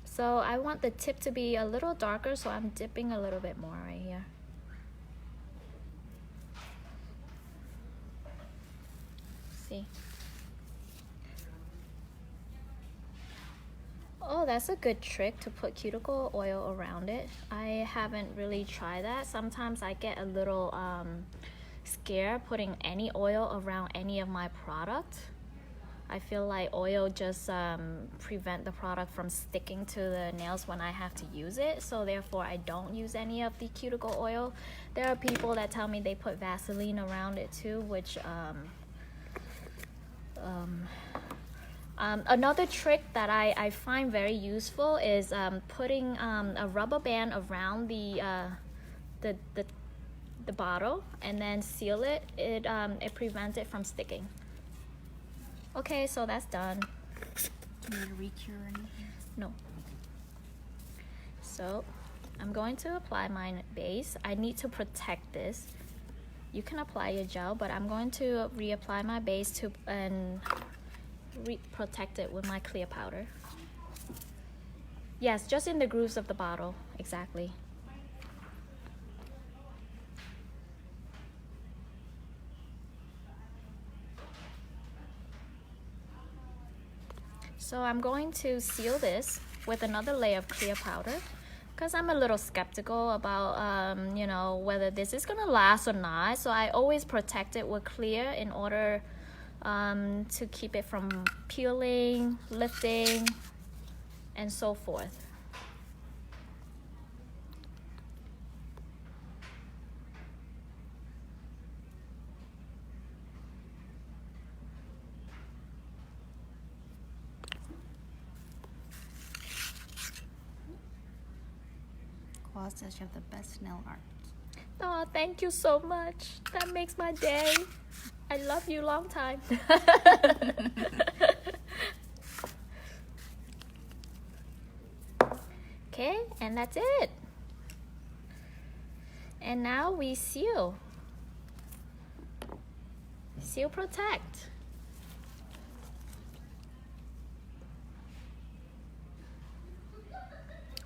So I want the tip to be a little darker, so I'm dipping a little bit more right here. See? Oh, that's a good trick, to put cuticle oil around it. I haven't really tried that. Sometimes I get a little scared putting any oil around any of my product. I feel like oil just prevent the product from sticking to the nails when I have to use it. So therefore, I don't use any of the cuticle oil. There are people that tell me they put Vaseline around it too, which another trick that I find very useful is putting a rubber band around the bottle and then seal it. It prevents it from sticking. Okay, so that's done. Do you need to reach or anything? No. So I'm going to apply my base. I need to protect this. You can apply your gel, but I'm going to reapply my base and protect it with my clear powder. Yes, just in the grooves of the bottle, exactly. So I'm going to seal this with another layer of clear powder because I'm a little skeptical about, you know, whether this is gonna last or not. So I always protect it with clear in order to keep it from peeling, lifting, and so forth. Claus says you have the best nail art. Oh, thank you so much. That makes my day. I love you long time. Okay, and that's it. And now we seal. Seal protect.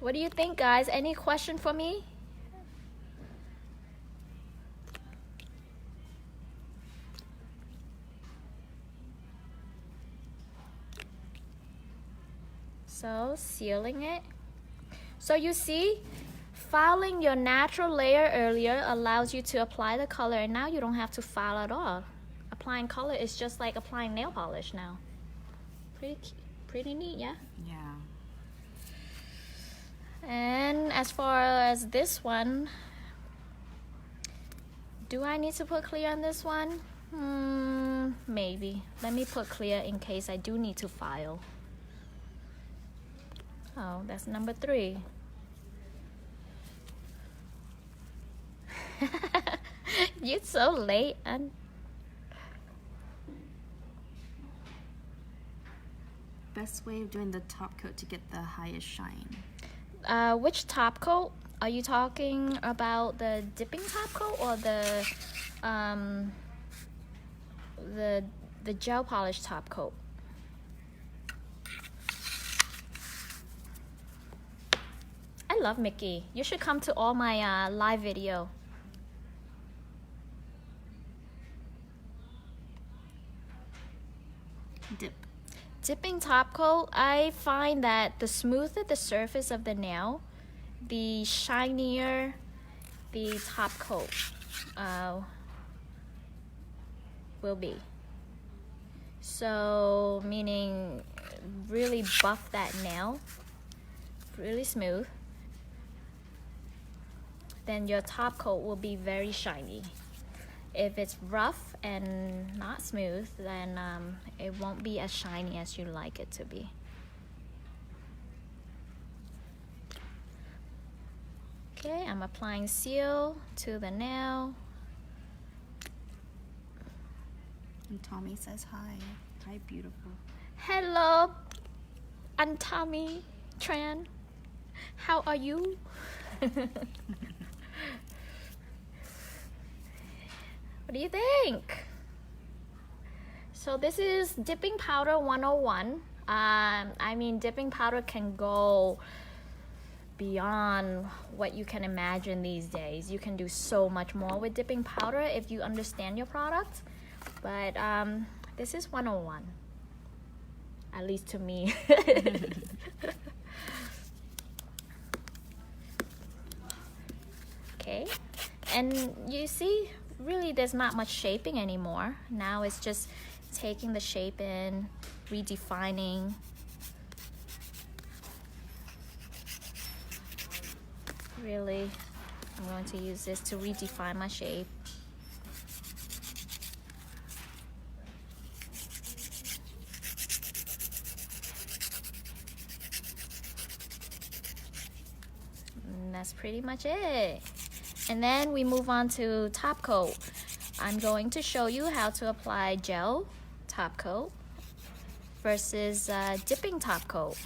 What do you think, guys? Any question for me? So sealing it. So you see, filing your natural layer earlier allows you to apply the color, and now you don't have to file at all. Applying color is just like applying nail polish now. Pretty neat, yeah? Yeah. And as far as this one, do I need to put clear on this one? Maybe. Let me put clear in case I do need to file. Oh, that's number 3. You're so late. And Best way of doing the top coat to get the highest shine. which top coat? Are you talking about the dipping top coat or the gel polish top coat? I love Mickey. You should come to all my live video. Dip. Dipping top coat, I find that the smoother the surface of the nail, the shinier the top coat will be. So, meaning really buff that nail, really smooth, then your top coat will be very shiny. If it's rough and not smooth, then it won't be as shiny as you like it to be. Okay, I'm applying seal to the nail. And Tommy says hi. Hi, beautiful. Hello, Aunt Tommy Tran. How are you? What do you think? So this is dipping powder 101. I mean, dipping powder can go beyond what you can imagine these days. You can do so much more with dipping powder if you understand your product. But this is 101, at least to me. Okay, and you see, really there's not much shaping anymore. Now it's just taking the shape in, redefining. Really, I'm going to use this to redefine my shape. And that's pretty much it. And then we move on to top coat. I'm going to show you how to apply gel top coat versus dipping top coat.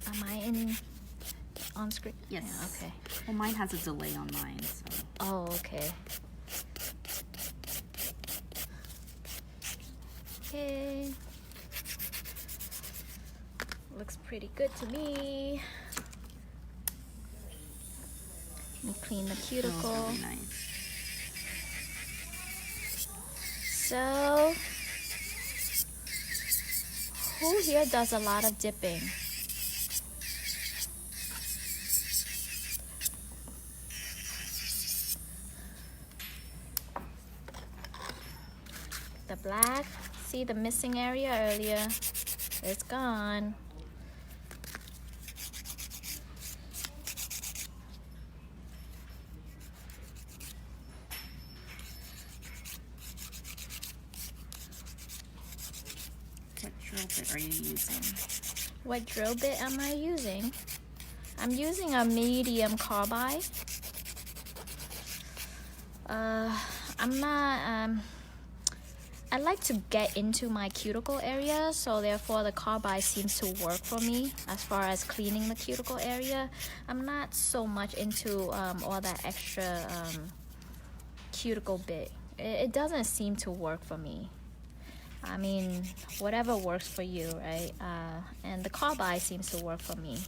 Am I on screen? Yes. Yeah, okay. Well, mine has a delay on mine, so. Oh, okay. Okay. Looks pretty good to me. Let me clean the cuticle. Oh, really nice. So, who here does a lot of dipping? The black, see the missing area earlier? It's gone. What drill bit are you using? What drill bit am I using? I'm using a medium carbide. I'm not, I like to get into my cuticle area, so therefore the carbide seems to work for me as far as cleaning the cuticle area. I'm not so much into all that extra cuticle bit. It doesn't seem to work for me. I mean, whatever works for you, right? And the carbide seems to work for me.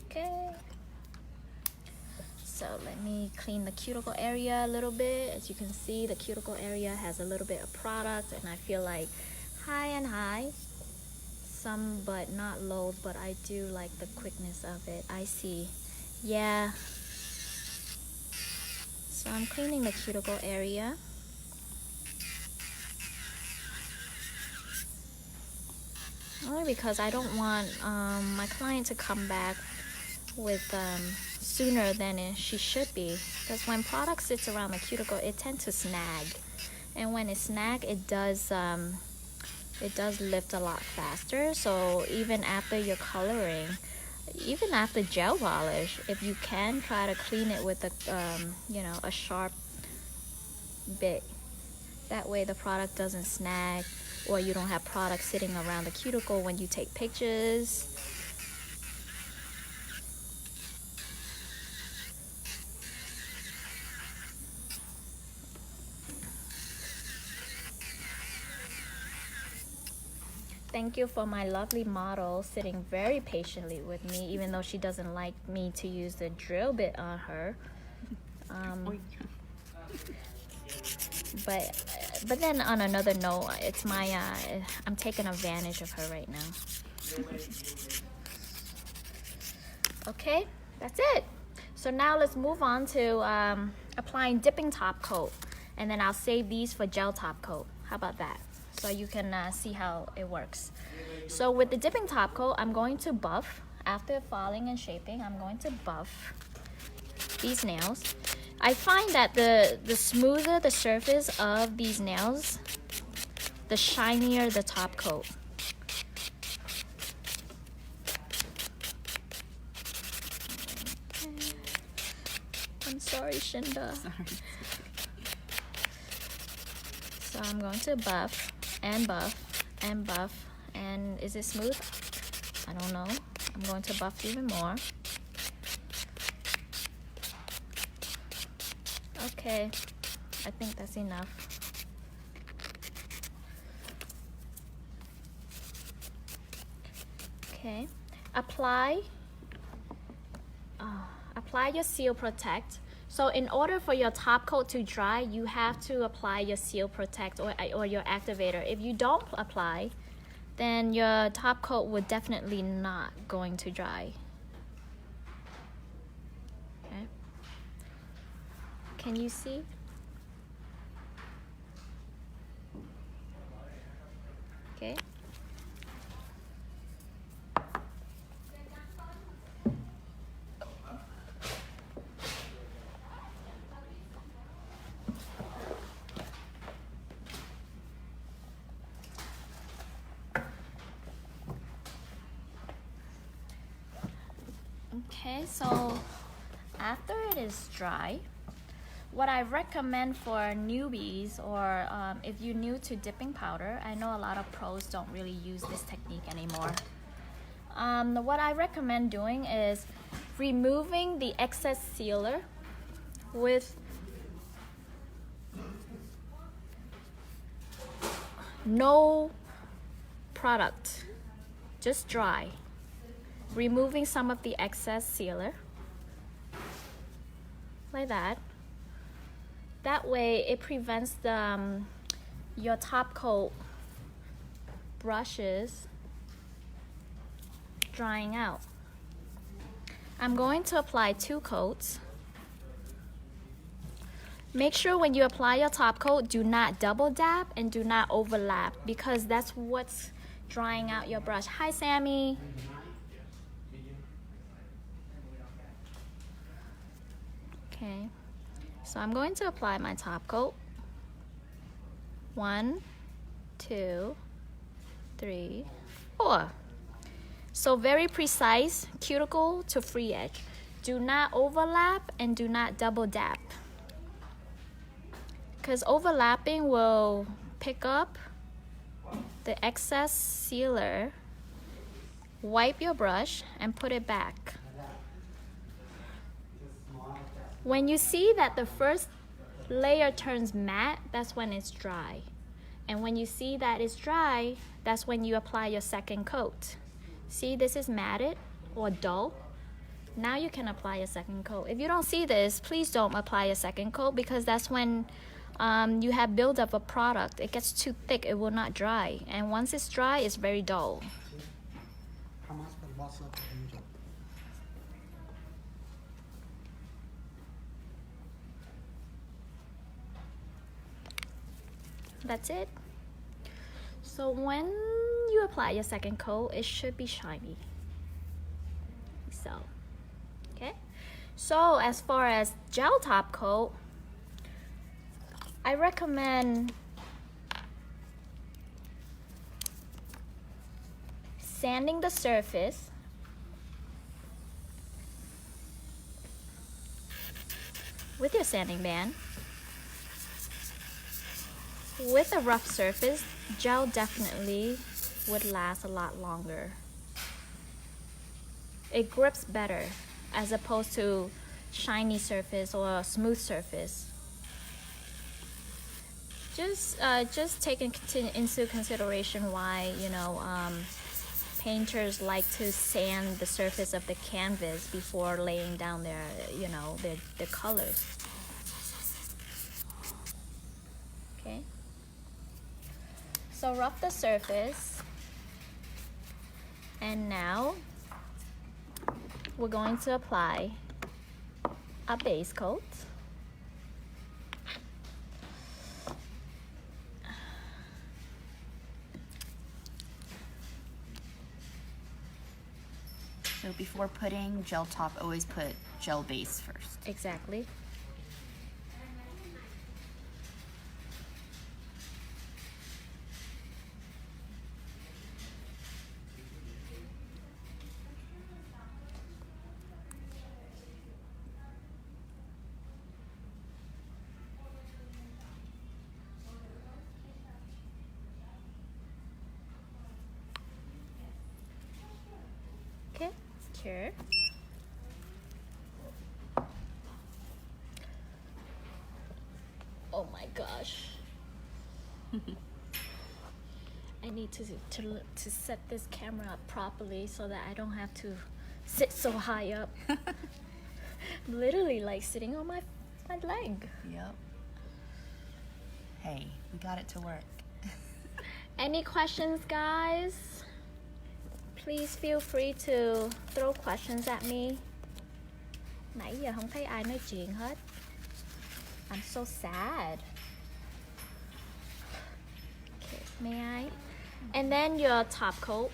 Okay. So let me clean the cuticle area a little bit. As you can see, the cuticle area has a little bit of product, and I feel like high and high, some but not loads, but I do like the quickness of it. I see. Yeah. So I'm cleaning the cuticle area. Only because I don't want my client to come back with sooner than she should be, because when product sits around the cuticle, it tends to snag, and when it snags, it does lift a lot faster. So even after you're coloring, even after gel polish, if you can, try to clean it with a sharp bit. That way the product doesn't snag, or you don't have product sitting around the cuticle when you take pictures. Thank you for my lovely model sitting very patiently with me, even though she doesn't like me to use the drill bit on her. But then on another note, it's my I'm taking advantage of her right now. Okay, that's it. So now let's move on to applying dipping top coat, and then I'll save these for gel top coat. How about that? So you can see how it works. So with the dipping top coat, I'm going to buff. After filing and shaping, I'm going to buff these nails. I find that the smoother the surface of these nails, the shinier the top coat. Sorry, Shinda. Sorry. So I'm going to buff and buff and buff. And is it smooth? I don't know. I'm going to buff even more. Okay, I think that's enough. Okay, apply your Seal Protect. So in order for your top coat to dry, you have to apply your Seal Protect or your activator. If you don't apply, then your top coat will definitely not going to dry. Okay. Can you see? Okay. Okay, so after it is dry, what I recommend for newbies or if you're new to dipping powder, I know a lot of pros don't really use this technique anymore. What I recommend doing is removing the excess sealer with no product, just dry. Removing some of the excess sealer like that. That way it prevents the your top coat brushes drying out. I'm going to apply 2 coats. Make sure when you apply your top coat, do not double dab and do not overlap, because that's what's drying out your brush. Hi, Sammy. Okay, so I'm going to apply my top coat. 1, 2, 3, 4. So very precise, cuticle to free edge. Do not overlap and do not double dab, because overlapping will pick up the excess sealer, wipe your brush and put it back. When you see that the first layer turns matte, that's when it's dry. And when you see that it's dry, that's when you apply your second coat. See, this is matted or dull. Now you can apply a second coat. If you don't see this, please don't apply a second coat, because that's when you have buildup of product. It gets too thick, it will not dry. And once it's dry, it's very dull. That's it. So when you apply your second coat, it should be shiny. So, okay. So as far as gel top coat, I recommend sanding the surface with your sanding band. With a rough surface, gel definitely would last a lot longer. It grips better as opposed to shiny surface or a smooth surface. Just take into consideration why, you know, painters like to sand the surface of the canvas before laying down their, you know, their colors. Okay. So rough the surface, and now we're going to apply a base coat. So before putting gel top, always put gel base first. Exactly. here. Oh my gosh. I need to set this camera up properly so that I don't have to sit so high up. Literally like sitting on my leg. Yep. Hey, we got it to work. Any questions, guys? Please feel free to throw questions at me. Nãy giờ không thấy ai nói chuyện hết. I'm so sad. Okay, may I? And then your top coat.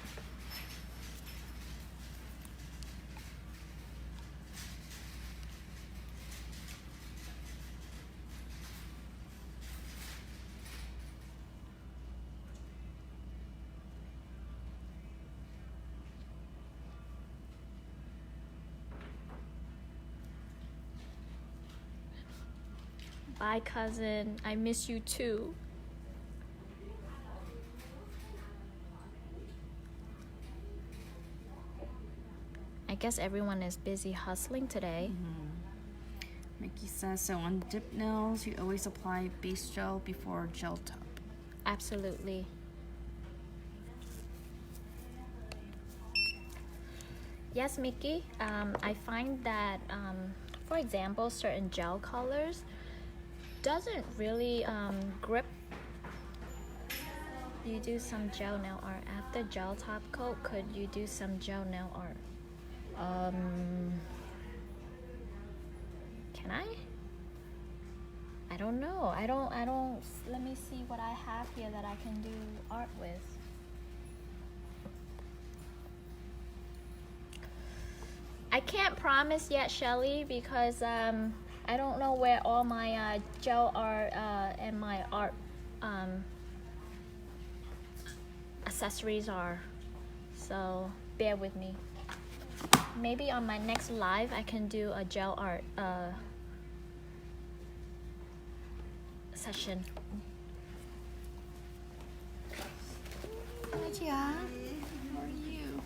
Bye, cousin. I miss you too. I guess everyone is busy hustling today. Mickey says, so on dip nails, you always apply base gel before gel top. Absolutely. Yes, Mickey. I find that, for example, certain gel colors doesn't really grip. You do some gel nail art after gel top coat. Could you do some gel nail art? Can I? I don't know. I don't. Let me see what I have here that I can do art with. I can't promise yet, Shelly, because I don't know where all my gel art and my art accessories are, so bear with me. Maybe on my next live I can do a gel art session. Hi, Gia. How are you?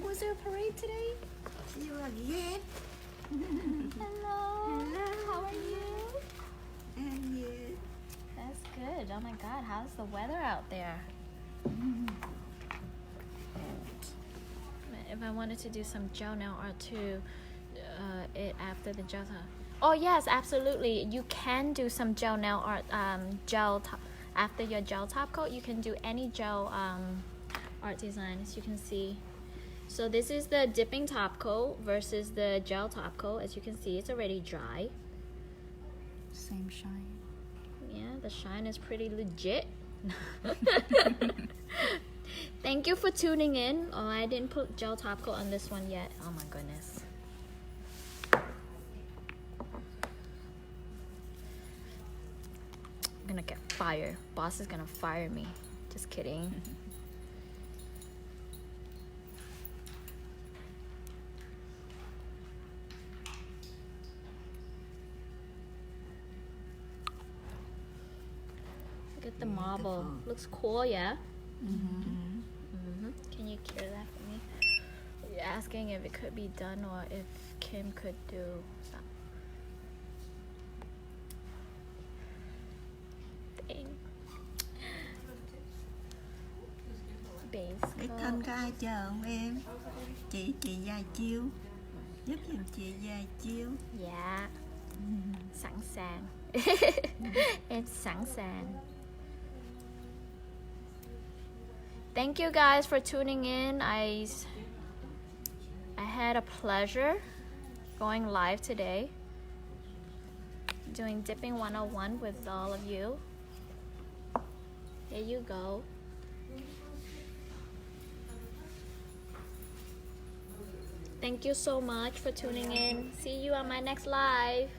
Was there a parade today? You again? Hello. How are you? And you? That's good. Oh my God, how's the weather out there? If I wanted to do some gel nail art too, it after the gel top. Oh yes, absolutely. You can do some gel nail art. After your gel top coat, you can do any gel art design, as you can see. So this is the dipping top coat versus the gel top coat. As you can see, it's already dry. Same shine. Yeah, the shine is pretty legit. Thank you for tuning in. Oh, I didn't put gel top coat on this one yet. Oh my goodness. I'm gonna get fired. Boss is gonna fire me. Just kidding. Look at the marble. Looks cool, yeah? Can you cure that for me? You're asking if it could be done or if Kim could do some. Dang. Base Cái coat. thân có ai chờ không em? Chị vài chiêu. Giúp giùm chị vài chiêu. Yeah. Sẵn sàng. Em sẵn sàng. Thank you guys for tuning in. I had a pleasure going live today, doing Dipping 101 with all of you. Here you go. Thank you so much for tuning in. See you on my next live.